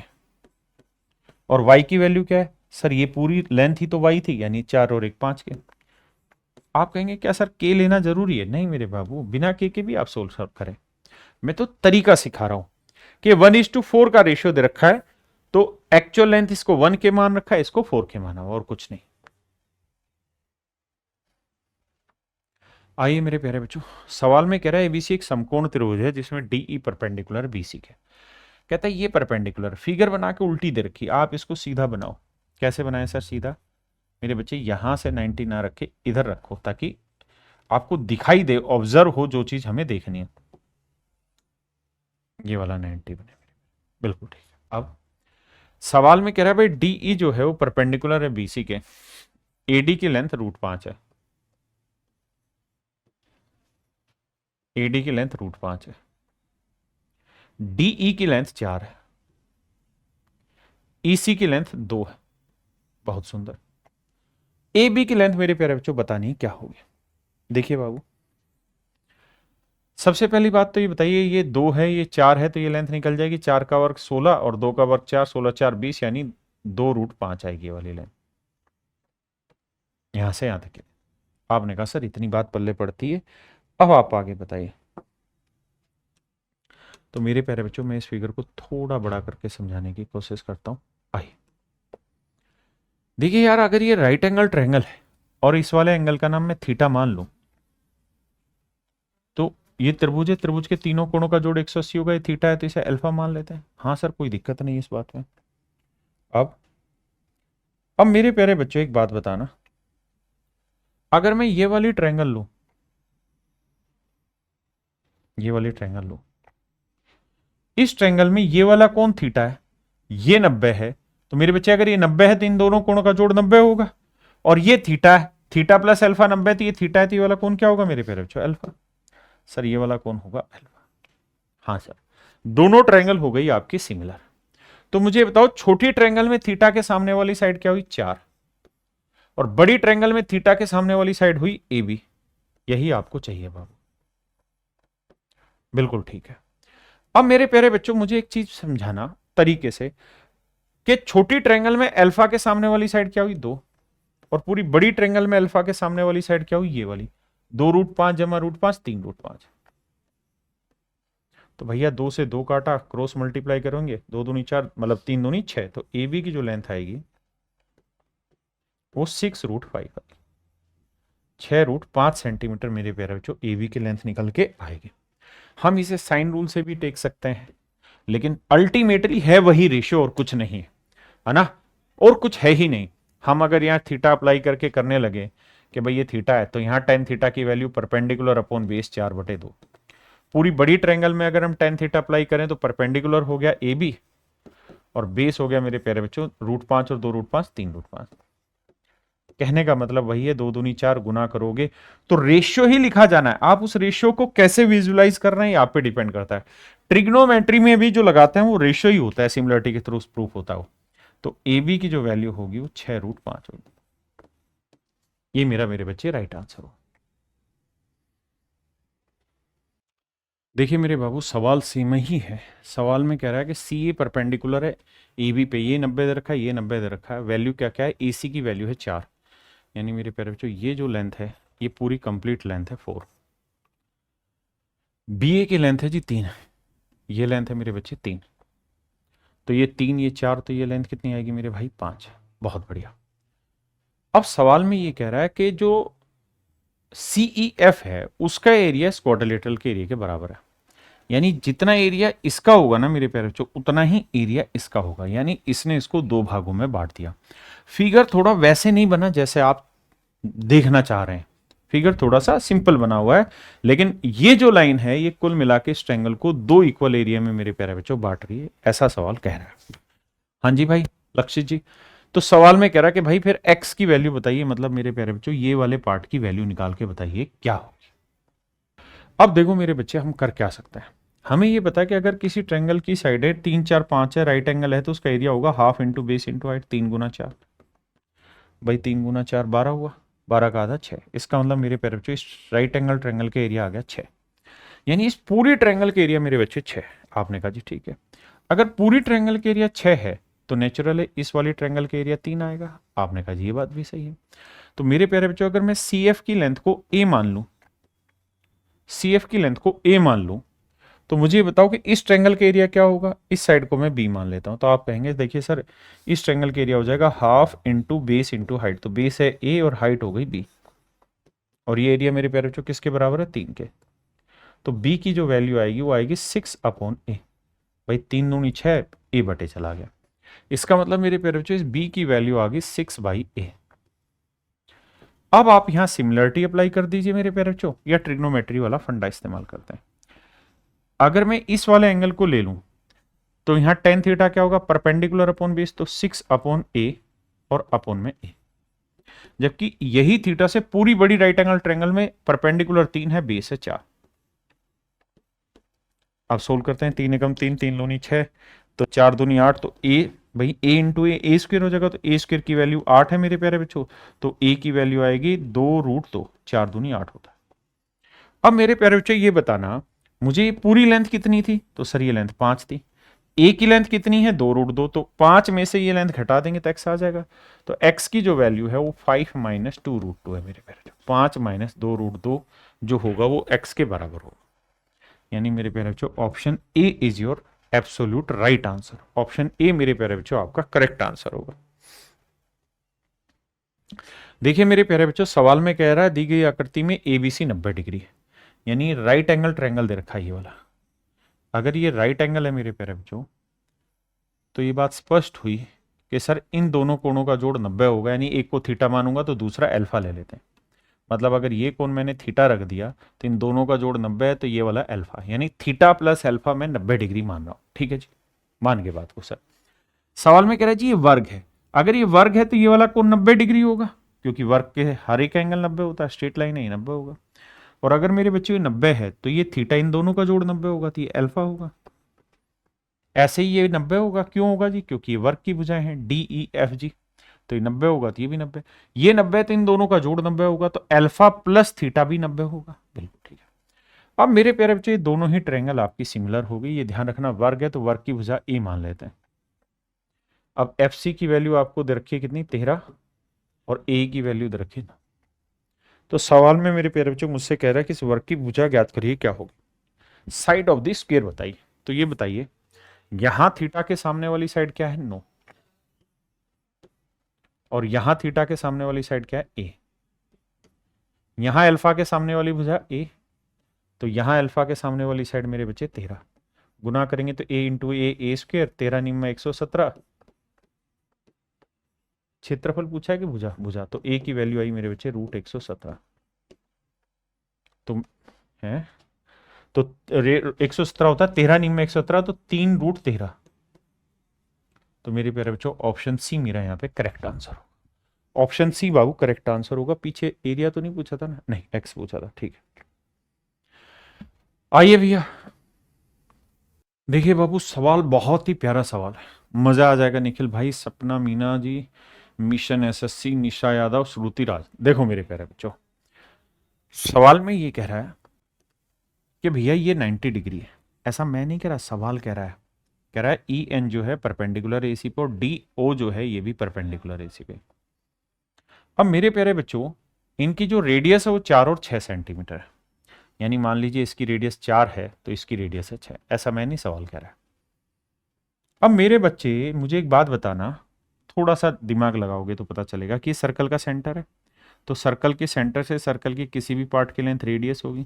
और वाई की वैल्यू क्या है सर, ये पूरी लेंथ ही तो वाई थी, यानी 4 और 1 5 के। आप कहेंगे क्या सर के लेना जरूरी है, नहीं मेरे बाबू, बिना के भी आप सोल्व करें। मैं तो तरीका सिखा रहा हूं कि 1:4 का रेशियो दे रखा है, तो एक्चुअल लेंथ इसको 1 के मान रखा है, इसको 4 के माना और कुछ नहीं। आइए मेरे प्यारे बच्चों, सवाल में कह रहा है एबीसी एक समकोण त्रिभुज है जिसमें डीई परपेंडिकुलर बीसी के। कहता है ये परपेंडिकुलर, फिगर बना के उल्टी दे रखी, आप इसको सीधा बनाओ। कैसे बनाए सर सीधा, मेरे बच्चे यहां से 90 ना रखे, इधर रखो ताकि आपको दिखाई दे, ऑब्जर्व हो जो चीज हमें देखनी है। ये वाला 90 बने, बिल्कुल ठीक है। अब सवाल में कह रहा है भाई डीई जो है वो परपेंडिकुलर है बीसी के, एडी की लेंथ √5 है, एडी की लेंथ √5 है, डीई की लेंथ 4 है, ईसी की लेंथ 2 है। बहुत सुंदर। ए बी की लेंथ मेरे प्यारे बच्चों बतानी है क्या होगी। देखिए बाबू, सबसे पहली बात तो ये बताइए, ये 2 है ये 4 है, तो ये लेंथ निकल जाएगी 4 का वर्ग 16 और 2 का वर्ग 4, 16 4 20, यानी 2√5 आएगी ये वाली लेंथ, यहां से यहां तक। आपने कहा सर इतनी बात पल्ले पड़ती है, अब आप आगे बताइए। तो मेरे प्यारे बच्चों मैं इस फिगर को थोड़ा बड़ा करके समझाने की कोशिश करता हूं। आइए देखिए यार, अगर ये राइट एंगल ट्रायंगल है और इस वाले एंगल का नाम मैं थीटा मान लूं, तो ये त्रिभुज है, त्रिभुज के तीनों कोणों का जोड़ 180 होगा, ये थीटा है, तो इसे अल्फा मान लेते हैं। हाँ सर, कोई दिक्कत नहीं इस बात में। अब अब मेरे प्यारे बच्चों एक बात बताना, अगर मैं ये वाली ट्रायंगल लूं, ये वाली ट्रायंगल लूं, इस ट्रायंगल में ये वाला कोण थीटा है, ये 90 है, तो मेरे बच्चे अगर ये 90 है तो इन दोनों कोणों का जोड़ 90 होगा, और ये थीटा है, थीटा प्लस अल्फा 90 है, तो ये थीटा है, तो ये वाला कोण क्या होगा मेरे प्यारे बच्चों, अल्फा। सर ये वाला कोण होगा अल्फा। हाँ सर, दोनों ट्रायंगल हो गई आपकी सिमिलर। तो मुझे बताओ छोटी ट्रायंगल में थीटा के सामने वाली साइड क्या हुई, 4, और बड़ी ट्रायंगल में थीटा के सामने वाली साइड हुई ए बी। यही आपको चाहिए बाबू, बिल्कुल ठीक है। अब मेरे प्यारे बच्चों मुझे एक चीज समझाना तरीके से कि छोटी ट्रायंगल में अल्फा के सामने वाली साइड क्या हुई, 2, और पूरी बड़ी ट्रायंगल में अल्फा के सामने वाली साइड क्या हुई, ये वाली, 2√5 जमा √5 3√5। तो भैया 2 से 2 काटा, क्रॉस मल्टीप्लाई करेंगे, 2 दूनी 4 मतलब 3 दूनी 6, तो ए बी की जो लेंथ आएगी वो 6√5 आएगी। 6√5 सेंटीमीटर मेरे प्यारे बच्चों ए बी की लेंथ निकल के आएगी। हम इसे साइन रूल से भी टेक सकते हैं, लेकिन अल्टीमेटली है वही रेशियो और कुछ नहीं है ना, और कुछ है ही नहीं। हम अगर यहाँ थीटा अप्लाई करके करने लगे कि भाई ये थीटा है, तो यहाँ टेन थीटा की वैल्यू परपेंडिकुलर अपॉन बेस 4/2। पूरी बड़ी ट्रायंगल में अगर हम टेन थीटा अप्लाई करें तो परपेंडिकुलर हो गया ए बी, और बेस हो गया मेरे प्यारे बच्चों √5 और 2√5 3√5। कहने का मतलब वही है, 2 दूनी 4 गुना करोगे तो रेशियो ही लिखा जाना है। आप उस रेशियो को कैसे विजुलाइज कर रहे हैं आप पे डिपेंड करता है। ट्रिग्नोमेट्री में भी जो लगाते हैं वो रेशियो ही होता है, सिमिलरिटी के थ्रू प्रूफ होता है वो। तो ए बी की जो वैल्यू होगी वो 6√5 होगी। ये मेरे बच्चे राइट आंसर हो। देखिए मेरे बाबू, सवाल सेम ही है। सवाल में कह रहा है कि सी ए परपेंडिकुलर है ए बी पे, ये 90 दे रखा है, ये 90 दे रखा है। वैल्यू क्या क्या है, ए सी की वैल्यू है 4, यानी मेरे प्यारे बच्चों ये जो लेंथ है ये पूरी कंप्लीट लेंथ है 4। बी ए की लेंथ है जी 3, ये लेंथ है मेरे बच्चे 3, तो ये 3 ये 4, तो ये लेंथ कितनी आएगी मेरे भाई 5। बहुत बढ़िया। अब सवाल में ये कह रहा है कि जो सी ई एफ है उसका एरिया इस क्वाड्रिलेटरल के एरिया के बराबर है, यानी जितना एरिया इसका होगा ना मेरे प्यारे बच्चों उतना ही एरिया इसका होगा, यानी इसने इसको 2 भागों में बांट दिया। फिगर थोड़ा वैसे नहीं बना जैसे आप देखना चाह रहे हैं, फिगर थोड़ा सा सिंपल बना हुआ है, लेकिन ये जो लाइन है ये कुल मिला के इस ट्रायंगल को 2 इक्वल एरिया में मेरे प्यारे बच्चों बांट रही है, ऐसा सवाल कह रहा है। हाँ जी भाई लक्षित जी, तो सवाल में कह रहा है कि भाई फिर x की वैल्यू बताइए, मतलब मेरे प्यारे बच्चों ये वाले पार्ट की वैल्यू निकाल के बताइए क्या होगी। अब देखो मेरे बच्चे हम कर क्या सकते हैं, हमें ये पता है कि अगर किसी ट्रायंगल की साइड है 3 4 5 है, राइट एंगल है, तो उसका एरिया होगा half into base into height, 3 गुना 4। भाई 3 गुना 4 12 हुआ, 12 का आधा 6। इसका मतलब मेरे प्यारे बच्चों इस राइट एंगल ट्रायंगल का एरिया आ गया 6, यानी इस पूरी ट्रायंगल के एरिया मेरे बच्चे 6। आपने कहा जी ठीक है, अगर पूरी ट्रायंगल के एरिया 6 है तो नेचुरल है इस वाली ट्रायंगल के एरिया 3 आएगा। आपने कहा जी ये बात भी सही है। तो मेरे प्यारे बच्चों अगर मैं सी एफ की लेंथ को ए मान लूं, सी एफ की लेंथ को ए मान लूं, तो मुझे बताओ कि इस ट्रायंगल का एरिया क्या होगा। इस साइड को मैं बी मान लेता हूं, तो आप कहेंगे देखिए सर इस ट्रायंगल का एरिया हो जाएगा half into base into height, तो बेस है ए और हाइट हो गई बी, और ये एरिया मेरे प्यारे बच्चों किसके बराबर है 3 के। तो बी की जो वैल्यू आएगी वो आएगी 6/a। भाई 3 दूनी 6, ए बटे चला गया, इसका मतलब मेरे प्यारे बच्चों इस बी की वैल्यू आ गई 6/a। अब आप यहां सिमिलरिटी अप्लाई कर दीजिए मेरे प्यारे बच्चों, या ट्रिग्नोमेट्री वाला फंडा इस्तेमाल करते हैं। अगर मैं इस वाले एंगल को ले लूं तो यहां टेन थीटा क्या होगा, परपेंडिकुलर अपॉन बेस, तो 6/a और अपॉन में a। जबकि यही थीटा से पूरी बड़ी राइट एंगल ट्रायंगल में परपेंडिकुलर 3 है, बेस है 4। अब सोल्व करते हैं, 3 एकम 3, 3 दूनी 6, तो 4 दूनी 8, तो a भाई a इंटू ए स्क्र हो जाएगा, तो a स्क्र की वैल्यू 8 है मेरे प्यारे बच्चों, तो a की वैल्यू आएगी 2√2, 4 दूनी 8 होता है। अब मेरे प्यारे बच्चों ये बताना मुझे पूरी लेंथ कितनी थी, तो सर ये लेंथ 5 थी। ए की लेंथ कितनी है 2√2, तो 5 में से ये लेंथ घटा देंगे तो x आ जाएगा। तो x की जो वैल्यू है वो 5 माइनस 2√2 है मेरे प्यारे, 5 माइनस 2√2 जो होगा वो x के बराबर होगा, यानी मेरे प्यारे बच्चों option A is your absolute right answer. Option A मेरे प्यारे बच्चों आपका करेक्ट आंसर होगा। देखिए मेरे प्यारे बच्चों सवाल में कह रहा है दी गई आकृति में एबीसी 90 डिग्री है, यानी राइट एंगल ट्रायंगल दे रखा है ये वाला। अगर ये राइट एंगल है मेरे प्यारे बच्चों तो ये बात स्पष्ट हुई कि सर इन दोनों कोणों का जोड़ 90 होगा, यानी एक को थीटा मानूंगा तो दूसरा अल्फा ले लेते हैं। मतलब अगर ये कोण मैंने थीटा रख दिया तो इन दोनों का जोड़ 90 है, तो ये वाला अल्फा, यानी थीटा प्लस अल्फा मैं 90 डिग्री मान रहा हूं। ठीक है जी, मान के बात को सर। सवाल में कह रहा है जी ये वर्ग है, अगर ये वर्ग है तो ये वाला कोण 90 डिग्री होगा, क्योंकि वर्ग के हर एक एंगल 90 होता है, स्ट्रेट लाइन है ये 90 होगा। और अगर मेरे बच्चे ये 90 है तो ये थीटा इन दोनों का जोड़ 90 होगा, तो ये अल्फा होगा। ऐसे ही ये 90 होगा, क्यों होगा जी, क्योंकि ये वर्ग की भुजाएं हैं डी ई एफ जी, तो ये 90 होगा तो ये भी 90, ये 90 तो इन दोनों का जोड़ 90 होगा, तो अल्फा प्लस थीटा भी 90 होगा। बिल्कुल ठीक है। अब मेरे प्यारे बच्चे दोनों ही ट्रायंगल आपकी सिमिलर हो गई, ये ध्यान रखना वर्ग है तो वर्ग की भुजा ए मान लेते हैं। अब एफ सी की वैल्यू आपको दे रखी है कितनी 13, और ए की वैल्यू दे रखी ना। तो सवाल में मेरे प्यारे बच्चों मुझसे कह रहा है कि इस वर्ग की भुजा ज्ञात करिए, क्या होगी, साइड ऑफ द स्क्वायर बताइए। तो ये बताइए यहां थीटा के सामने वाली साइड क्या है, नो, और यहां थीटा के सामने वाली साइड क्या है, ए। यहां अल्फा के सामने वाली भुजा ए, तो यहां अल्फा के सामने वाली साइड मेरे बच्चे 13, गुना करेंगे तो ए इंटू ए स्क्वायर, 13 निम्न 117। क्षेत्रफल पूछा है कि भुजा, भुजा, तो ए की वैल्यू आई मेरे बच्चे √117। तो है तो 117 होता है, 13 निम्न 117, तो 3√13। तो मेरे प्यारे बच्चों ऑप्शन सी मेरा यहाँ पे करेक्ट आंसर होगा। ऑप्शन सी बाबू करेक्ट आंसर होगा। पीछे एरिया तो नहीं पूछा था ना, नहीं एक्स पूछा था, ठीक है। आइए भैया देखिए बाबू, सवाल बहुत ही प्यारा सवाल है, मजा आ जाएगा। निखिल भाई, सपना मीना जी, मिशन एसएससी, निशा यादव, श्रुति राज। देखो मेरे प्यारे बच्चों, सवाल में ये कह रहा है कि भैया ये 90 डिग्री है। ऐसा मैं नहीं कह रहा, सवाल कह रहा है। कह रहा है ई एन जो है परपेंडिकुलर एसी पे और डी ओ जो है ये भी परपेंडिकुलर एसी पे। अब मेरे प्यारे बच्चों, इनकी जो रेडियस है वो 4 और 6 सेंटीमीटर है। यानी मान लीजिए इसकी रेडियस 4 है तो इसकी रेडियस है 6। ऐसा मैं नहीं सवाल कह रहा है। अब मेरे बच्चे मुझे एक बात बताना, थोड़ा सा दिमाग लगाओगे तो पता चलेगा कि सर्कल का सेंटर है, तो सर्कल के सेंटर से सर्कल की किसी भी पार्ट की लेंथ रेडियस होगी,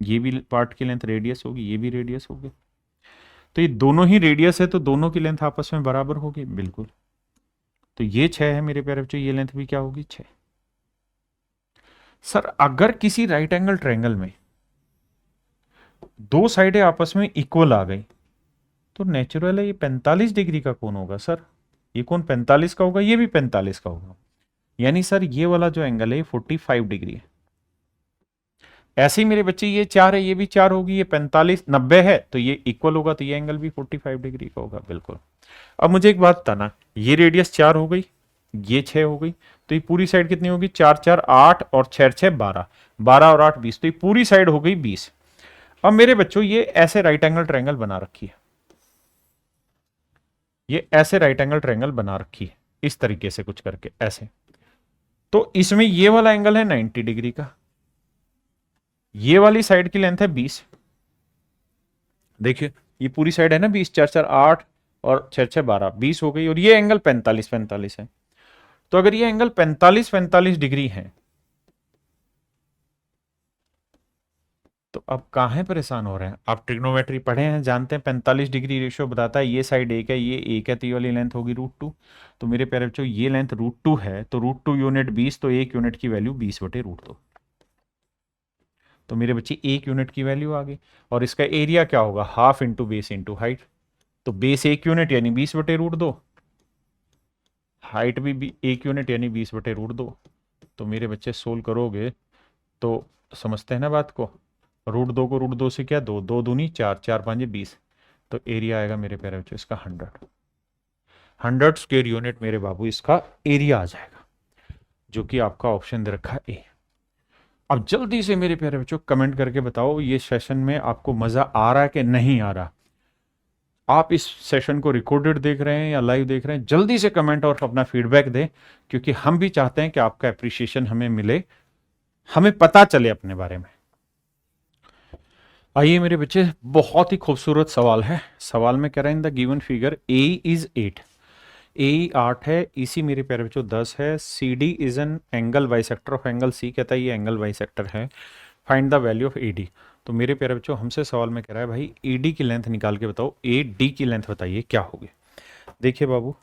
ये भी पार्ट की लेंथ रेडियस होगी, ये भी रेडियस होगी। तो ये दोनों ही रेडियस है तो दोनों की लेंथ आपस में बराबर होगी, बिल्कुल। तो ये 6 है मेरे प्यारे बच्चों, ये लेंथ भी क्या होगी, 6। सर अगर किसी राइट एंगल ट्रायंगल में दो साइडें आपस में इक्वल आ गई तो नेचुरल है ये 45 डिग्री का कोण होगा। सर ये कोण 45 का होगा, ये भी 45 का होगा। यानी सर ये वाला जो एंगल है 45 डिग्री है। ऐसे ही मेरे बच्चे ये 4 है, ये भी 4 होगी, ये 45 90 है तो ये इक्वल होगा, तो ये एंगल भी 45 डिग्री का होगा, बिल्कुल। अब मुझे एक बात बताना, ये रेडियस 4 हो गई, ये 6 हो गई, तो ये पूरी साइड कितनी होगी, 4 4 8 और 6 6 12, 12 और 8 20, तो ये पूरी साइड हो गई 20। अब मेरे बच्चों ये ऐसे राइट एंगल ट्रायंगल बना रखी है, ये ऐसे राइट एंगल ट्रायंगल बना रखी है इस तरीके से कुछ करके ऐसे। तो इसमें ये वाला एंगल है 90 डिग्री का, ये वाली साइड की लेंथ है 20। देखिए ये पूरी साइड है ना 20, 4 4 8 और 6 6 12, 20 हो गई, और ये एंगल 45 45 है। तो अगर ये एंगल 45 45 डिग्री है तो अब काहे परेशान हो रहे हैं, आप ट्रिग्नोमेट्री पढ़े हैं, जानते हैं 45 डिग्री रेशियो बताता है, ये साइड एक है, ये एक है, तो ये वाली लेंथ होगी √2। तो मेरे प्यारे बच्चों ये लेंथ √2 है, तो √2 यूनिट 20, तो एक यूनिट की वैल्यू 20/√2। तो मेरे बच्चे एक यूनिट की वैल्यू आ गई। और इसका एरिया क्या होगा, half into base into height. तो बेस एक यूनिट यानी 20/√2, हाइट भी एक यूनिट यानी 20/√2। तो मेरे बच्चे सोल्व करोगे तो समझते हैं ना बात को, √2 को √2 से क्या, 2 2 दूनी 4, 4 5 20, तो एरिया आएगा मेरे प्यारे बच्चों इसका 100 स्क्वायर यूनिट मेरे बाबू इसका एरिया आ जाएगा, जो कि आपका ऑप्शन दे रखा है ए। अब जल्दी से मेरे प्यारे बच्चों कमेंट करके बताओ ये सेशन में आपको मजा आ रहा है कि नहीं आ रहा। आप इस सेशन को रिकॉर्डेड देख रहे हैं या लाइव देख रहे हैं, जल्दी से कमेंट और अपना फीडबैक दें, क्योंकि हम भी चाहते हैं कि आपका अप्रिशिएशन हमें मिले, हमें पता चले अपने बारे में। आइए मेरे बच्चे, बहुत ही खूबसूरत सवाल है। सवाल में कह रहे हैं in the given figure A is 8, A 8 है, इसी मेरे प्यारे बच्चों 10 है, C D is an angle bisector of angle C, कहता है ये एंगल बाइसेक्टर है, find the value of A D. तो मेरे प्यारे बच्चों हमसे सवाल में कह रहा है भाई ए डी की लेंथ निकाल के बताओ, ए डी की लेंथ बताइए क्या होगी। देखिए बाबू,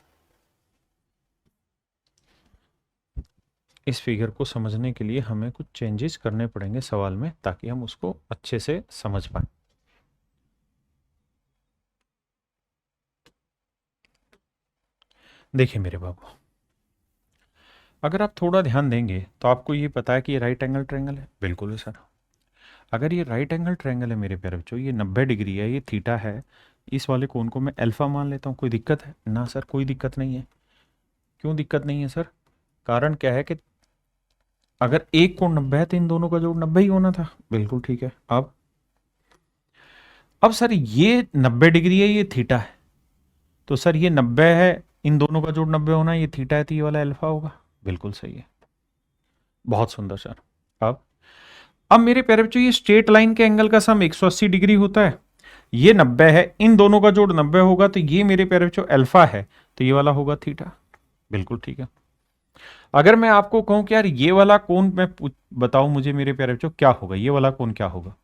इस फिगर को समझने के लिए हमें कुछ चेंजेस करने पड़ेंगे सवाल में, ताकि हम उसको अच्छे से समझ पाए। देखिए मेरे बाबू, अगर आप थोड़ा ध्यान देंगे तो आपको ये पता है कि ये राइट एंगल ट्रायंगल है, बिल्कुल है सर। अगर ये राइट एंगल ट्रायंगल है मेरे प्यारे बच्चों, ये 90 डिग्री है, ये थीटा है, इस वाले कोण को मैं अल्फा मान लेता हूँ, कोई दिक्कत है ना सर? कोई दिक्कत नहीं है। क्यों दिक्कत नहीं है सर? कारण क्या है कि अगर एक कोण 90 है तो इन दोनों का जोड़ 90 ही होना था, बिल्कुल ठीक है। अब सर ये 90 डिग्री है, ये थीटा है, तो सर ये 90 है, इन दोनों का जोड़ 90 होना, ये थीटा है, तो ये वाला अल्फा होगा। बिल्कुल सही है, बहुत सुंदर सर। अब मेरे प्यारे बच्चों, ये स्ट्रेट लाइन के एंगल का सम 180 डिग्री होता है, ये 90 है, इन दोनों का जोड़ 90 होगा, तो ये मेरे प्यारे बच्चों अल्फा है, तो ये वाला होगा थीटा। बिल्कुल ठीक है। अगर मैं आपको कहूं कि यार ये वाला कोण मैं बताऊं मुझे मेरे प्यारे बच्चों क्या होगा, ये वाला कोण क्या होगा,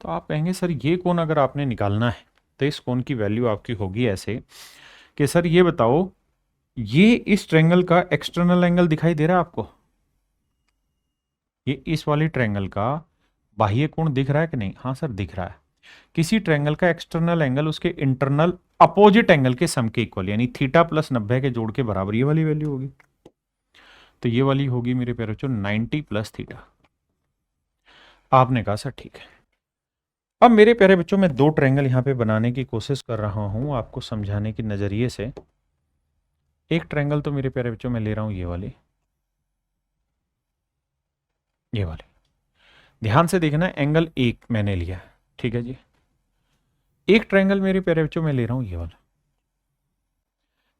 तो आप कहेंगे सर ये कोण अगर आपने निकालना है तो इस कोण की वैल्यू आपकी होगी ऐसे कि सर ये बताओ, ये इस ट्रायंगल का एक्सटर्नल एंगल दिखाई दे रहा है आपको, ये इस वाली ट्रायंगल का बाह्य कोण दिख रहा है कि नहीं? हाँ सर दिख रहा है। किसी ट्रायंगल का एक्सटर्नल एंगल उसके इंटरनल अपोजिट एंगल के सम के इक्वल, यानी थीटा प्लस 90 के जोड़ के बराबर, ये वाली वैल्यू होगी, तो ये वाली होगी मेरे प्यारे बच्चों 90 प्लस थीटा। आपने कहा सर ठीक है। अब मेरे प्यारे बच्चों, मैं दो ट्रायंगल यहां पे बनाने की कोशिश कर रहा हूं आपको समझाने के नजरिए से। एक ट्रायंगल तो मेरे प्यारे बच्चों मैं ले रहा हूं ये वाली, ध्यान से देखना, एंगल एक मैंने लिया, ठीक है जी। एक ट्रायंगल मेरे प्यारे बच्चों मैं ले रहा हूं ये वाला।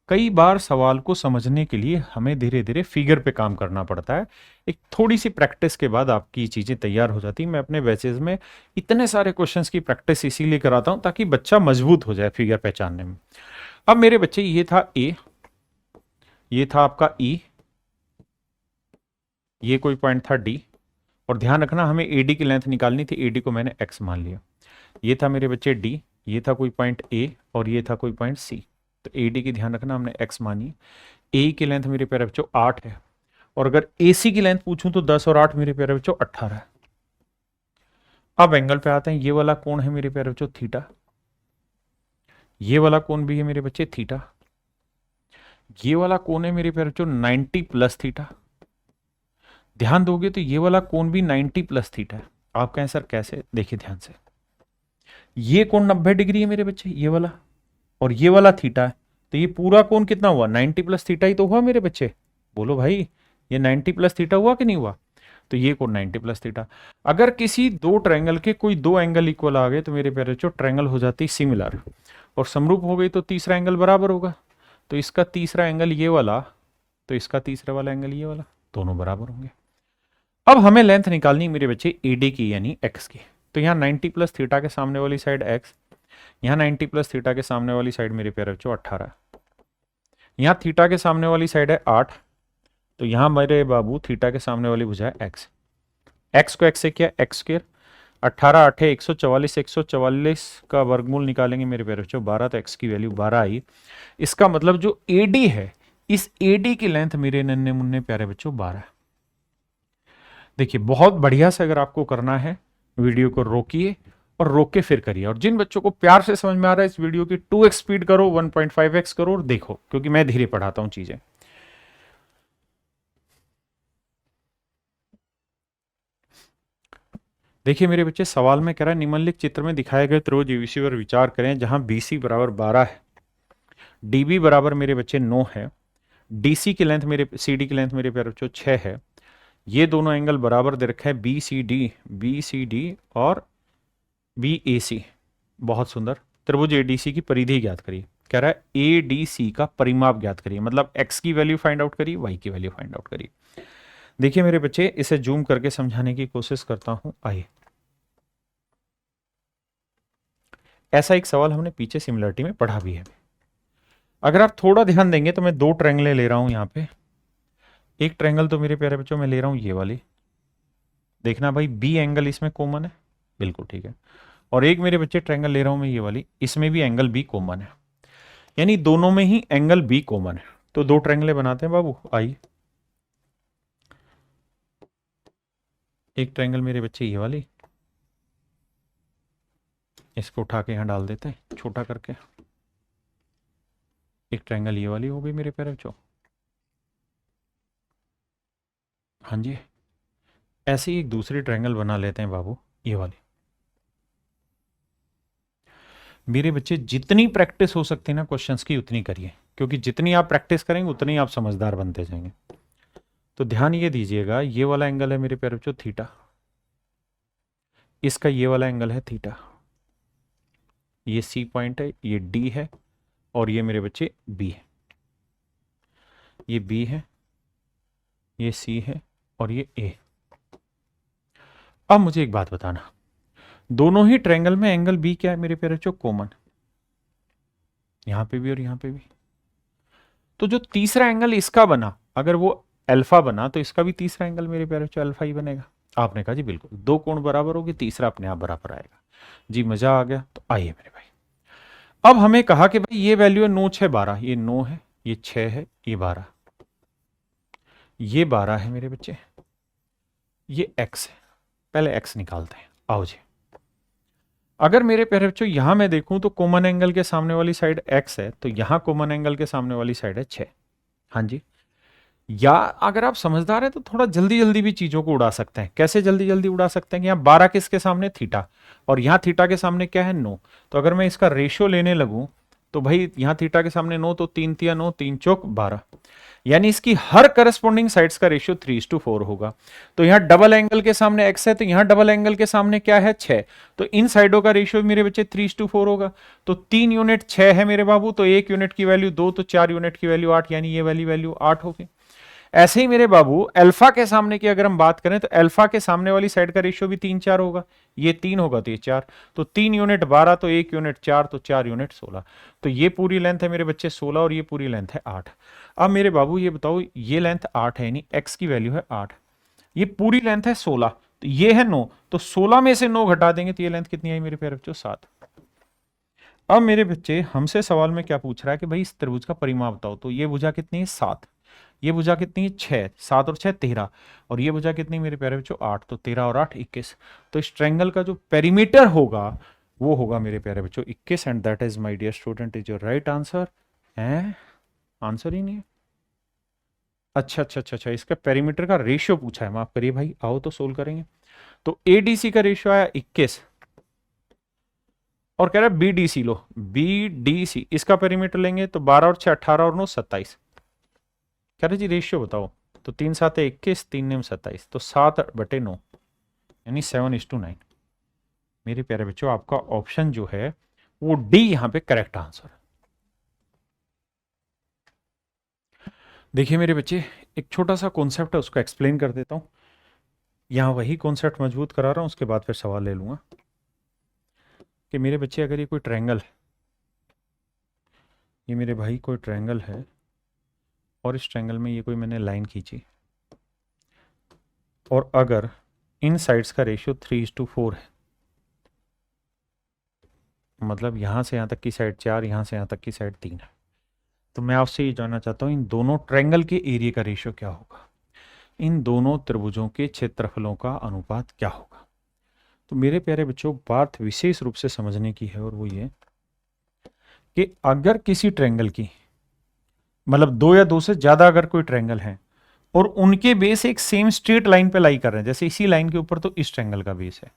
कई बार सवाल को समझने के लिए हमें धीरे धीरे फिगर पे काम करना पड़ता है। एक थोड़ी सी प्रैक्टिस के बाद आपकी चीजें तैयार हो जाती। मैं अपने बैचेज में इतने सारे क्वेश्चंस की प्रैक्टिस इसीलिए कराता हूं ताकि बच्चा मजबूत हो जाए फिगर पहचानने में। अब मेरे बच्चे, ये था ए, ये था आपका ई, ये कोई पॉइंट था डी, और ध्यान रखना हमें एडी की लेंथ निकालनी थी, एडी को मैंने एक्स मान लिया। ये था मेरे बच्चे डी, ये था कोई पॉइंट ए, और ये था कोई पॉइंट सी, तो एडी की ध्यान रखना हमने एक्स मानी। ए की लेंथ मेरे प्यारे बच्चों 8 है, और अगर एसी की लेंथ पूछूं तो 10 और 8 मेरे प्यारे बच्चों 18 है। अब एंगल पे आते हैं, ये वाला कोण है मेरे प्यारे बच्चों थीटा, ये वाला कोण भी है मेरे बच्चे थीटा, ये वाला कोण है मेरे प्यारे बच्चों 90 प्लस थीटा। ध्यान दोगे तो ये वाला कोण भी 90 प्लस थीटा है। आप कहें सर कैसे? देखिए ध्यान से, ये कोण 90 डिग्री है मेरे बच्चे, ये वाला, और ये वाला थीटा है, तो ये पूरा कोण कितना हुआ? 90 प्लस थीटा ही तो हुआ मेरे बच्चे। बोलो भाई, ये 90 प्लस थीटा हुआ कि नहीं हुआ? तो ये कोण 90 प्लस थीटा। अगर किसी दो ट्रायंगल के कोई दो एंगल इक्वल आ गए तो मेरे प्यारे बच्चों ट्रायंगल हो जाती सिमिलर, और समरूप हो गई तो तीसरा एंगल बराबर होगा। तो इसका तीसरा एंगल ये वाला, तो इसका तीसरा वाला एंगल ये वाला, दोनों बराबर होंगे। अब हमें लेंथ निकालनी मेरे बच्चे एडी की, यानी एक्स की। तो यहाँ 90 प्लस थीटा के सामने वाली साइड एक्स, यहाँ 90 प्लस थीटा के सामने वाली साइड मेरे प्यारे बच्चों 18, यहाँ थीटा के सामने वाली साइड है 8, तो यहाँ मेरे बाबू थीटा के सामने वाली भुजा है एक्स। एक्स को एक्स से किया एक्स स्क्र, 18 8 144, 144 का वर्गमूल निकालेंगे मेरे प्यारे बच्चों 12, तो एक्स की वैल्यू 12 आई। इसका मतलब जो एडी है, इस एडी की लेंथ मेरे नन्हे मुन्ने प्यारे बच्चों 12 है। देखिए बहुत बढ़िया से अगर आपको करना है, वीडियो को रोकिए और रोक के फिर करिए। और जिन बच्चों को प्यार से समझ में आ रहा है, इस वीडियो की 2x स्पीड करो, 1.5x करो और देखो, क्योंकि मैं धीरे पढ़ाता हूं चीजें। देखिए मेरे बच्चे, सवाल में कह रहा है निम्नलिखित चित्र में दिखाए गए त्रिभुज एबीसी पर विचार करें, जहां बीसी बराबर 12 है, डीबी बराबर मेरे बच्चे 9 है, डीसी की लेंथ मेरे, सीडी की लेंथ मेरे प्यारे बच्चों 6 है, ये दोनों एंगल बराबर दे रखे हैं बी सी डी और बी ए सी। बहुत सुंदर। त्रिभुज एडीसी की परिधि ज्ञात करिए। कह रहा है एडीसी का परिमाप ज्ञात करिए, मतलब एक्स की वैल्यू फाइंड आउट करिए, वाई की वैल्यू फाइंड आउट करिए। देखिए मेरे बच्चे, इसे जूम करके समझाने की कोशिश करता हूं, आइए। ऐसा एक सवाल हमने पीछे सिमिलरिटी में पढ़ा भी है। अगर आप थोड़ा ध्यान देंगे तो मैं दो ट्रायंगलें ले रहा हूं यहां पे। एक ट्रायंगल तो मेरे प्यारे बच्चों मैं ले रहा हूं ये वाली, देखना भाई बी एंगल इसमें कॉमन है, बिल्कुल ठीक है। और एक मेरे बच्चे ट्रायंगल ले रहा हूं मैं ये वाली, इसमें भी एंगल बी कॉमन है, यानी दोनों में ही एंगल बी कॉमन है। तो दो ट्रायंगलें बनाते हैं बाबू, आइए। एक ट्रायंगल मेरे बच्चे ये वाली, इसको उठा के यहां डाल देते हैं छोटा करके। एक ट्रायंगल ये वाली हो गई मेरे प्यारे बच्चों, हाँ जी। ऐसे ही एक दूसरी ट्रायंगल बना लेते हैं बाबू, ये वाली। मेरे बच्चे, जितनी प्रैक्टिस हो सकती है ना क्वेश्चंस की उतनी करिए, क्योंकि जितनी आप प्रैक्टिस करेंगे उतनी आप समझदार बनते जाएंगे। तो ध्यान ये दीजिएगा, ये वाला एंगल है मेरे प्यारे बच्चों थीटा, इसका ये वाला एंगल है थीटा, ये सी पॉइंट है, ये डी है, और ये मेरे बच्चे बी है, ये बी है ये सी है और ये ए। अब मुझे एक बात बताना, दोनों ही ट्रायंगल में एंगल बी क्या है मेरे प्यारे बच्चों? कॉमन, यहां पे भी और यहां पे भी। तो जो तीसरा एंगल इसका बना, अगर वो अल्फा बना तो इसका भी तीसरा एंगल मेरे प्यारे बच्चों अल्फा ही बनेगा। आपने कहा जी बिल्कुल, दो कोण बराबर होगी, तीसरा अपने आप बराबर आएगा। जी मजा आ गया। तो आइए मेरे भाई, अब हमें कहा कि भाई ये वैल्यू है 9 6 12, ये 9 है, ये 6 है, ये 12, ये 12 है मेरे बच्चे, ये x है। पहले x निकालते हैं, आओ जी। अगर मेरे प्यारे बच्चों यहां मैं देखूं तो कॉमन एंगल के सामने वाली साइड x है, तो यहां कॉमन एंगल के सामने वाली साइड है 6। हाँ जी। या अगर आप समझदार हैं तो थोड़ा जल्दी जल्दी भी चीजों को उड़ा सकते हैं। कैसे जल्दी जल्दी उड़ा सकते हैं कि यहाँ 12 किसके सामने? थीटा, और यहाँ थीटा के सामने क्या है? 9। तो अगर मैं इसका रेशियो लेने लगूं तो भाई यहाँ थीटा के सामने 9, तो 3 तिया 9, 3 चौक 12, यानी इसकी हर करस्पॉन्डिंग साइड्स का रेशियो 3:4 होगा। तो यहाँ डबल एंगल के सामने x है, तो यहाँ डबल एंगल के सामने क्या है? 6। तो इन साइडों का रेशियो मेरे बच्चे 3:4 होगा। तो 3 यूनिट 6 है मेरे बाबू, तो 1 यूनिट की वैल्यू 2, तो 4 यूनिट की वैल्यू 8, यानी ये वाली वैल्यू 8 होगी। ऐसे ही मेरे बाबू अल्फा के सामने की अगर हम बात करें तो अल्फा के सामने वाली साइड का रेशियो भी 3 4 होगा। ये 3 होगा तो ये 4, तो 3 यूनिट 12, तो 1 यूनिट 4, तो 4 यूनिट 16। तो ये पूरी लेंथ है मेरे बच्चे 16 और ये पूरी लेंथ है 8। अब मेरे बाबू ये बताओ, ये लेंथ 8 है, यानी x की वैल्यू है 8, ये पूरी लेंथ है 16, तो ये है 9, तो 16 में से 9 घटा देंगे तो ये लेंथ कितनी आई मेरे प्यारे बच्चों? 7। अब मेरे बच्चे हमसे सवाल में क्या पूछ रहा है कि भाई इस त्रिभुज का परिमाप बताओ। तो ये भुजा कितनी है? 7। ये भुजा कितनी है? 6। 7 और 6 13। और ये भुजा कितनी मेरे प्यारे बच्चों? 8। तो 13 और 8 21। तो इस ट्रायंगल का जो पेरीमीटर होगा वो होगा मेरे प्यारे बच्चों 21, and that is my dear student is your right answer. है आंसर ही नहीं है। अच्छा अच्छा अच्छा अच्छा, इसका पेरीमीटर का रेशियो पूछा है, माफ करिए भाई, आओ तो सोल्व करेंगे। तो एडीसी का रेशियो आया 21, और कह रहा है बीडीसी लो, बीडीसी इसका पेरीमीटर लेंगे तो 12 और 6 18 और 9 27। कह रहे जी रेशियो बताओ। तो 3 7 है 21, 3 9 27, तो 7/9, यानी 7:9। मेरे प्यारे बच्चों आपका ऑप्शन जो है वो डी यहां पे करेक्ट आंसर। देखिए मेरे बच्चे, एक छोटा सा कॉन्सेप्ट है, उसको एक्सप्लेन कर देता हूं। यहां वही कॉन्सेप्ट मजबूत करा रहा हूं, उसके बाद फिर सवाल ले लूंगा। कि मेरे बच्चे अगर ये कोई ट्रायंगल, ये मेरे भाई कोई ट्रायंगल है, और इस ट्रायंगल में ये कोई मैंने लाइन खींची, और अगर इन साइड्स का रेशियो 3:4 है, मतलब यहां से यहां तक की साइड 4, यहां से यहां तक की साइड 3 है, तो मैं आपसे ये जानना चाहता हूं इन दोनों ट्रायंगल के एरिया का रेशियो क्या होगा, इन दोनों त्रिभुजों के क्षेत्रफलों का अनुपात क्या होगा। तो मेरे प्यारे बच्चों बात विशेष रूप से समझने की है, और वो ये कि अगर किसी ट्रायंगल की, मतलब दो या दो से ज्यादा अगर कोई ट्रायंगल है और उनके बेस एक सेम स्ट्रेट लाइन पे लाई कर रहे हैं, जैसे इसी लाइन के ऊपर तो इस ट्रायंगल का बेस है,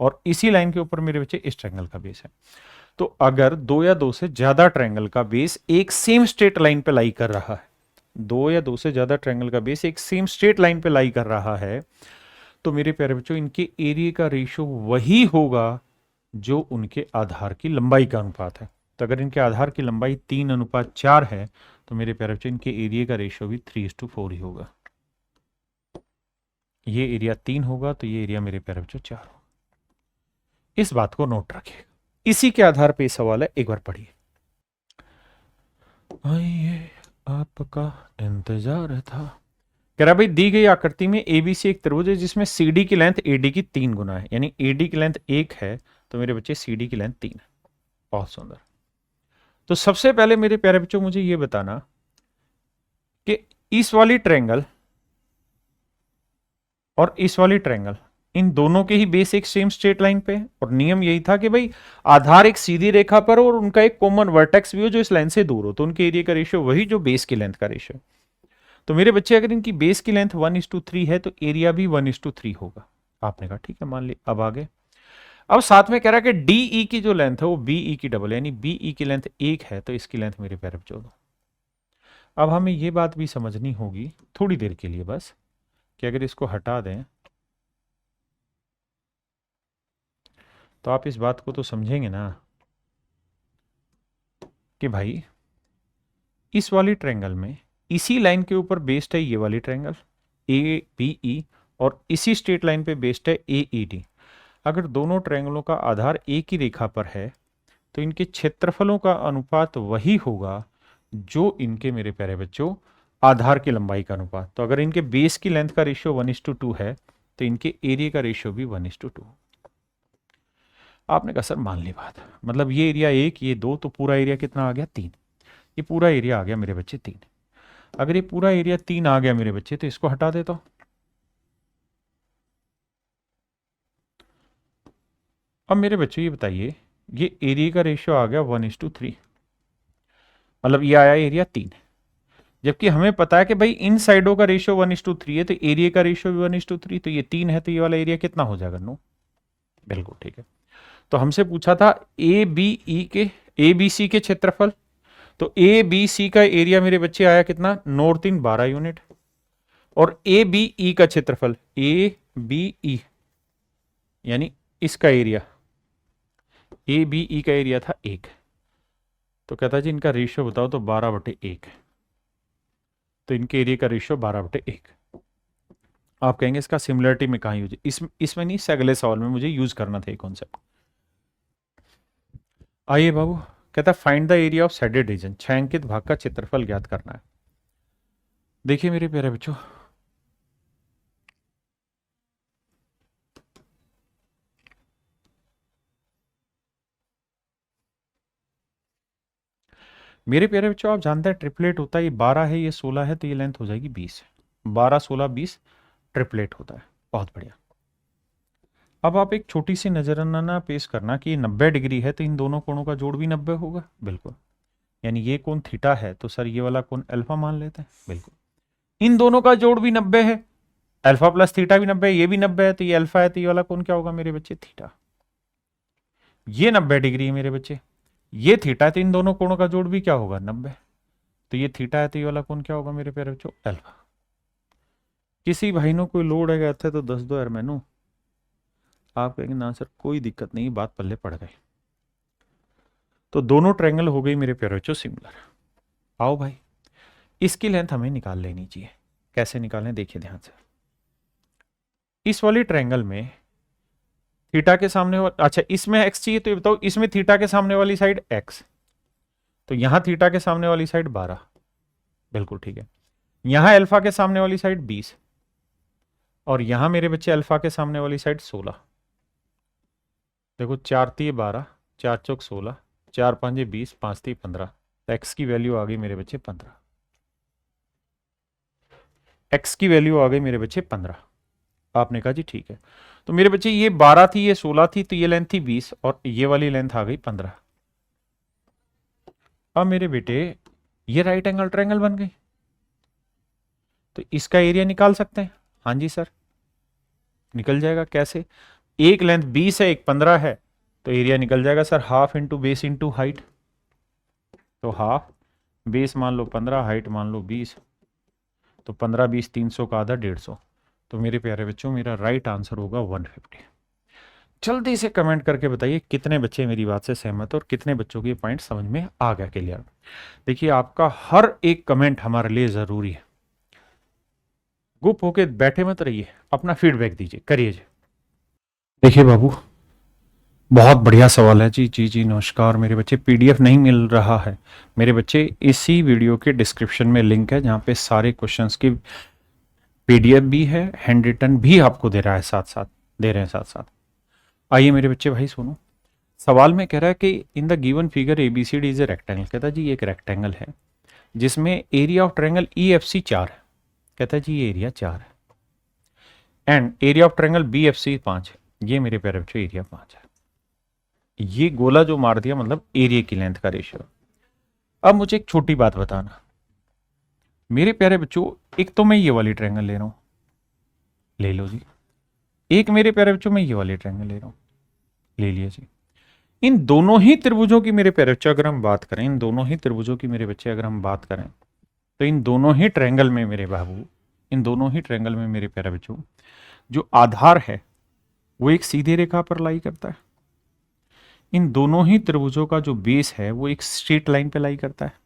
और इसी लाइन के ऊपर मेरे बच्चे इस ट्रायंगल का बेस है, तो अगर दो या दो से ज्यादा ट्रायंगल का बेस एक सेम स्ट्रेट लाइन पे लाई कर रहा है, दो या दो से ज्यादा ट्रायंगल का बेस एक सेम स्ट्रेट लाइन पे लाई कर रहा है, तो मेरे प्यारे बच्चों इनके एरिया का रेशियो वही होगा जो उनके आधार की लंबाई का अनुपात है। तो अगर इनके आधार की लंबाई 3:4 है, तो मेरे प्यारे बच्चों इनके एरिया का रेशियो भी 3:4 ही होगा। ये एरिया 3 होगा तो ये एरिया मेरे प्यारे बच्चों 4 होगा। इस बात को नोट रखिए। इसी के आधार पे सवाल है, एक बार पढ़िए। आइए आपका इंतजार था। कह रहा भाई दी गई आकृति में एबीसी एक त्रिभुज है जिसमें सीडी की लेंथ एडी की 3 गुना है, यानी एडी की लेंथ 1 है, तो मेरे बच्चे सीडी की लेंथ 3 है। बहुत सुंदर। तो सबसे पहले मेरे प्यारे बच्चों मुझे ये बताना कि इस वाली ट्रायंगल और इस वाली ट्रायंगल, इन दोनों के ही बेस एक सेम स्ट्रेट लाइन पे है, और नियम यही था कि भाई आधार एक सीधी रेखा पर हो और उनका एक कॉमन वर्टेक्स भी हो जो इस लाइन से दूर हो, तो उनके एरिया का रेशियो वही जो बेस की लेंथ का रेशियो। तो मेरे बच्चे अगर इनकी बेस की लेंथ 1:3 है तो एरिया भी 1:3 होगा। आपने कहा ठीक है मान ली। अब आगे, अब साथ में कह रहा है कि डीई की जो लेंथ है वो बीई की डबल, यानी बीई की लेंथ 1 है, तो इसकी लेंथ मेरे प्यारे बच्चों दो। अब हमें ये बात भी समझनी होगी थोड़ी देर के लिए बस, कि अगर इसको हटा दें तो आप इस बात को तो समझेंगे ना कि भाई इस वाली ट्रायंगल में इसी लाइन के ऊपर बेस्ड है ये वाली ट्रायंगल, ABE और इसी स्ट्रेट लाइन पे बेस्ड है AED। अगर दोनों ट्रायंगलों का आधार एक ही रेखा पर है तो इनके क्षेत्रफलों का अनुपात वही होगा जो इनके, मेरे प्यारे बच्चों, आधार की लंबाई का अनुपात। तो अगर इनके बेस की लेंथ का रेशियो 1:2 है तो इनके एरिया का रेशियो भी 1:2। आपने कहा सर मान ली बात, मतलब ये एरिया 1, ये 2, तो पूरा एरिया कितना आ गया 3। ये पूरा एरिया आ गया मेरे बच्चे 3। अगर ये पूरा एरिया 3 आ गया मेरे बच्चे तो इसको हटा देता हूं। अब मेरे बच्चों ये बताइए, ये एरिया का रेशियो आ गया 1:3, मतलब ये आया एरिया 3। जबकि हमें पता है कि भाई इन साइडों का रेशियो 1:3 है तो एरिया का रेशियो भी 1:3, तो ये 3 है तो ये वाला एरिया कितना हो जाएगा? नो। बिल्कुल ठीक है। तो हमसे पूछा था ABC के क्षेत्रफल, तो ABC का एरिया मेरे बच्चे आया कितना? North in 12 unit. और ABE का क्षेत्रफल, ABE यानी इसका एरिया, ABE का एरिया था 1। तो कहता जी इनका रेशियो बताओ, तो 12/1। तो इनके एरिया का रेशियो 12/1। आप कहेंगे इसका सिमिलरिटी में कहाँ यूज, इसमें नहीं, इससे अगले सवाल में मुझे यूज करना था ये कॉन्सेप्ट। आइए बाबू, कहता है find the area of shaded region, छायांकित भाग का क्षेत्रफल ज्ञात करना है। देखिए मेरे प्यारे बच्चों, मेरे प्यारे बच्चों, आप जानते हैं ट्रिपलेट होता है, ये 12 है, ये 16 है, तो ये लेंथ हो जाएगी 20। 12, 16, 20 ट्रिपलेट होता है। बहुत बढ़िया। अब आप एक छोटी सी नजराना पेश करना कि ये 90 डिग्री है तो इन दोनों कोणों का जोड़ भी 90 होगा। बिल्कुल। यानी ये कोण थीटा है तो सर ये वाला कोण अल्फा मान लेते हैं। बिल्कुल। इन दोनों का जोड़ भी 90 है, अल्फा प्लस थीटा भी 90 है, ये भी 90 है, तो ये अल्फा है, तो ये वाला कोण क्या होगा मेरे बच्चे? थीटा। ये 90 डिग्री है मेरे बच्चे, ये थीटा है, तो इन दोनों कोणों का जोड़ भी क्या होगा? 90। तो ये थीटा है तो ये वाला कोण क्या होगा मेरे प्यारे बच्चों? अल्फा। किसी भाई ने कोई लोड है कहते तो 10 दो यार मैनू। आप कहेंगे ना सर कोई दिक्कत नहीं, बात पल्ले पड़ गई। तो दोनों ट्रायंगल हो गई मेरे प्यारे बच्चों सिमिलर। आओ भाई, इसकी लेंथ हमें निकाल लेनी चाहिए। कैसे निकालें देखिए ध्यान से। इस वाली ट्रायंगल में थीटा के सामने अच्छा इसमें एक्स चाहिए, तो ये बताओ इसमें थीटा के सामने वाली साइड एक्स, तो यहां थीटा के सामने वाली साइड 12। बिल्कुल ठीक है। यहां अल्फा के सामने वाली साइड 20 और यहां मेरे बच्चे अल्फा के सामने वाली साइड 16। देखो 4 3 12, 4 चौक 16, 4 5 20, 5 3 15, तो एक्स की वैल्यू आ गई मेरे बच्चे 15। एक्स की वैल्यू आ गई मेरे बच्चे 15। आपने कहा जी ठीक है। तो मेरे बच्चे ये 12 थी, ये 16 थी, तो ये लेंथ थी 20 और ये वाली लेंथ आ गई 15। अब मेरे बेटे ये राइट एंगल ट्रायंगल बन गई, तो इसका एरिया निकाल सकते हैं। हाँ जी सर, निकल जाएगा। कैसे? एक लेंथ 20 है, एक 15 है, तो एरिया निकल जाएगा sir half into base into height. तो हाफ, बेस मान लो 15, हाइट मान लो 20, तो 15 20 300 का आधा 150। तो मेरे प्यारे बच्चों मेरा राइट आंसर होगा 150। जल्दी से कमेंट करके बताइए कितने बच्चे मेरी बात से सहमत और कितने बच्चों के पॉइंट समझ में आ गया क्लियर। देखिए आपका हर एक कमेंट हमारे लिए जरूरी है। गुप होके बैठे मत रहिए, अपना फीडबैक दीजिए, करिए जी। देखिए बाबू, बहुत बढ़िया सवाल है जी। जी जी नमस्कार मेरे बच्चे। पीडीएफ नहीं मिल रहा है मेरे बच्चे, इसी वीडियो के डिस्क्रिप्शन में लिंक है जहाँ पे सारे क्वेश्चंस की पीडीएफ भी है, हैंड रिटन भी आपको दे रहा है, साथ साथ दे रहे हैं साथ साथ। आइए मेरे बच्चे भाई सुनो, सवाल में कह रहा है कि in the given figure ABCD is a rectangle. कहता है जी ये एक रेक्टेंगल है जिसमें एरिया ऑफ ट्रायंगल ईएफसी 4 है। कहता है जी ये एरिया 4 है and area of triangle BFC 5 है। ये मेरे प्यारे बच्चों एरिया 5 है। ये गोला जो मार दिया मतलब एरिया की लेंथ का रेशियो। अब मुझे एक छोटी बात बताना मेरे प्यारे बच्चों, एक तो मैं ये वाली ट्रायंगल ले रहा हूं, ले लो जी। एक मेरे प्यारे बच्चों मैं ये वाली ट्रायंगल ले रहा हूं, ले लिया जी। इन दोनों ही त्रिभुजों की मेरे प्यारे बच्चों अगर हम बात करें, इन दोनों ही त्रिभुजों की मेरे बच्चे अगर हम बात करें, तो इन दोनों ही ट्रायंगल में मेरे बाबू, इन दोनों ही ट्रायंगल में मेरे प्यारे बच्चों जो आधार है वो एक सीधी रेखा पर लाई करता है। इन दोनों ही त्रिभुजों का जो बेस है वो एक स्ट्रेट लाइन पे लाई करता है।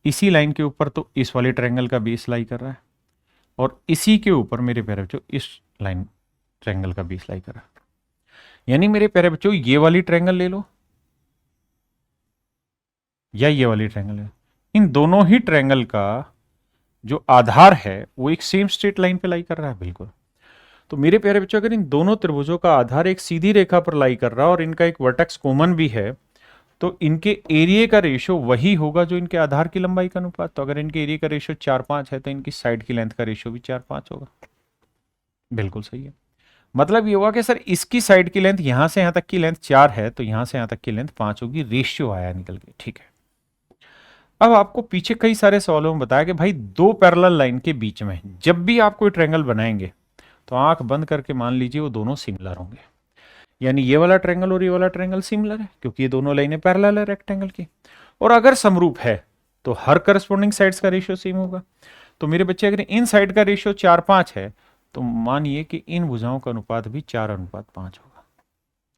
इसी लाइन के ऊपर तो इस वाले ट्रायंगल का बेस लाई कर रहा है। और इसी के ऊपर मेरे प्यारे बच्चों इस लाइन ट्रायंगल का बेस लाई करा। यानी मेरे प्यारे बच्चों ये वाली ट्रायंगल ले लो या ये वाली ट्रायंगल ले लो, इन दोनों ही ट्रायंगल का जो आधार है वो एक सेम स्ट्रेट लाइन पे लाई कर रहा है। बिल्कुल। तो मेरे प्यारे बच्चों अगर इन दोनों त्रिभुजों का आधार एक सीधी रेखा पर लाई कर रहा है और इनका एक वर्टेक्स कॉमन भी है, तो इनके एरिया का रेशियो वही होगा जो इनके आधार की लंबाई का अनुपात। तो अगर इनके एरिया का रेशियो 4-5 है तो इनकी साइड की लेंथ का रेशियो भी 4-5 होगा। बिल्कुल सही है। मतलब ये हुआ कि सर इसकी साइड की लेंथ यहां से यहां तक की लेंथ 4 है तो यहां से यहां तक की लेंथ 5 होगी, रेशियो आया निकल के। ठीक है। अब आपको पीछे कई सारे सवालों में बताया कि भाई दो पैरेलल लाइन के बीच में जब भी आप कोई ट्रायंगल बनाएंगे तो आंख बंद करके मान लीजिए वो दोनों सिमिलर होंगे। यानी ये वाला ट्रायंगल और ये वाला ट्रायंगल सिमिलर है क्योंकि ये दोनों लाइनें पैरेलल है रेक्टेंगल की। और अगर समरूप है तो हर करस्पॉन्डिंग साइड्स का रेशियो सेम होगा। तो मेरे बच्चे अगर इन साइड का रेशियो 4-5 है तो मानिए कि इन भुजाओं का अनुपात भी 4:5 होगा।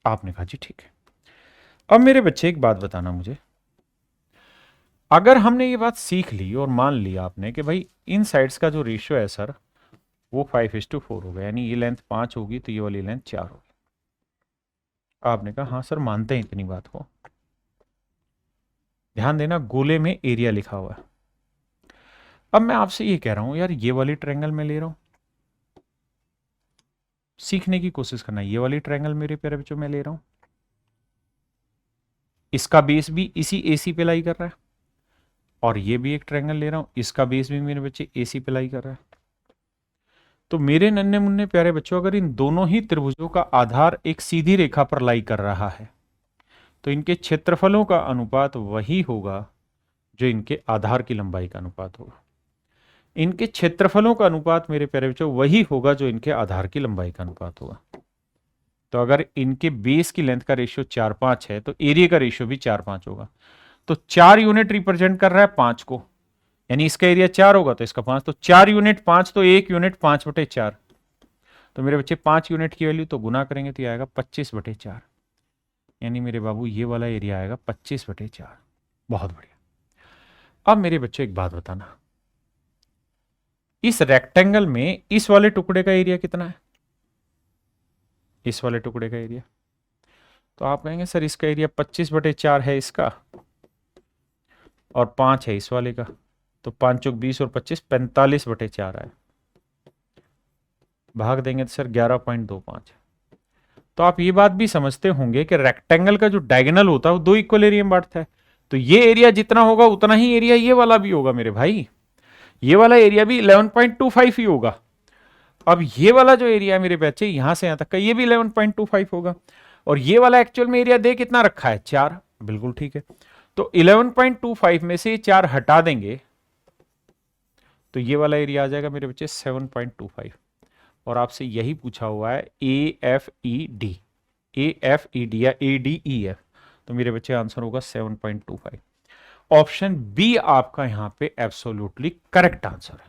आपने कहा जी ठीक है। अब मेरे बच्चे एक बात बताना मुझे, अगर हमने ये बात सीख ली और मान लिया आपने कि भाई इन साइड्स का जो रेशियो है सर वो 5:4 होगा, यानी ये लेंथ 5 होगी तो ये वाली लेंथ 4 होगी। आपने कहा हाँ सर मानते हैं इतनी बात को। ध्यान देना गोले में एरिया लिखा हुआ है। अब मैं आपसे ये कह रहा हूं यार ये वाली ट्रायंगल में ले रहा हूं, सीखने की कोशिश करना। ये वाली ट्रायंगल मेरे प्यारे बच्चों में ले रहा हूं, इसका बेस भी इसी एसी पे लाई कर रहा है, और ये भी एक ट्रायंगल ले रहा हूं, इसका बेस भी मेरे बच्चे एसी पे लाई कर रहा है। तो मेरे नन्हे मुन्ने प्यारे बच्चों अगर इन दोनों ही त्रिभुजों का आधार एक सीधी रेखा पर लाई कर रहा है तो इनके क्षेत्रफलों का अनुपात वही होगा जो इनके आधार की लंबाई का अनुपात होगा। इनके क्षेत्रफलों का अनुपात मेरे प्यारे बच्चों वही होगा जो इनके आधार की लंबाई का अनुपात होगा। तो अगर इनके बेस की लेंथ का रेशियो 4-5 है तो एरिया का रेशियो भी 4-5 होगा। तो 4 यूनिट रिप्रेजेंट कर रहा है 5 को, यानी इसका एरिया 4 होगा तो इसका 5, तो 4 यूनिट 5 तो 1 यूनिट 5/4। तो मेरे बच्चे 5 यूनिट की वैल्यू तो गुना करेंगे तो ये आएगा 25/4, यानी मेरे बाबू ये वाला एरिया आएगा 25/4। बहुत बढ़िया। अब मेरे बच्चे एक बात बताना, इस रेक्टेंगल में इस वाले टुकड़े का एरिया कितना है? इस वाले टुकड़े का एरिया, तो आप कहेंगे सर इसका एरिया 25/4 है इसका और 5 है इस वाले का, तो 5 चौक 20 और 25 45/4 है। भाग देंगे तो सर 11.25। तो आप ये बात भी समझते होंगे कि रेक्टेंगल का जो डायगोनल होता है वो दो इक्वल एरिया में बांटता है। तो ये एरिया जितना होगा उतना ही एरिया ये वाला भी होगा मेरे भाई, ये वाला एरिया भी 11.25 ही होगा। अब ये वाला जो एरिया है मेरे बच्चे यहां से यहां तक का ये भी 11.25 होगा, और ये वाला एक्चुअल में एरिया दे कितना रखा है 4। बिल्कुल ठीक है। तो 11.25 में से 4 हटा देंगे तो ये वाला एरिया आ जाएगा मेरे बच्चे 7.25। और आपसे यही पूछा हुआ है AFED, AFED या ADEF, तो मेरे बच्चे आंसर होगा 7.25। ऑप्शन बी आपका यहां पे एब्सोल्युटली करेक्ट आंसर है।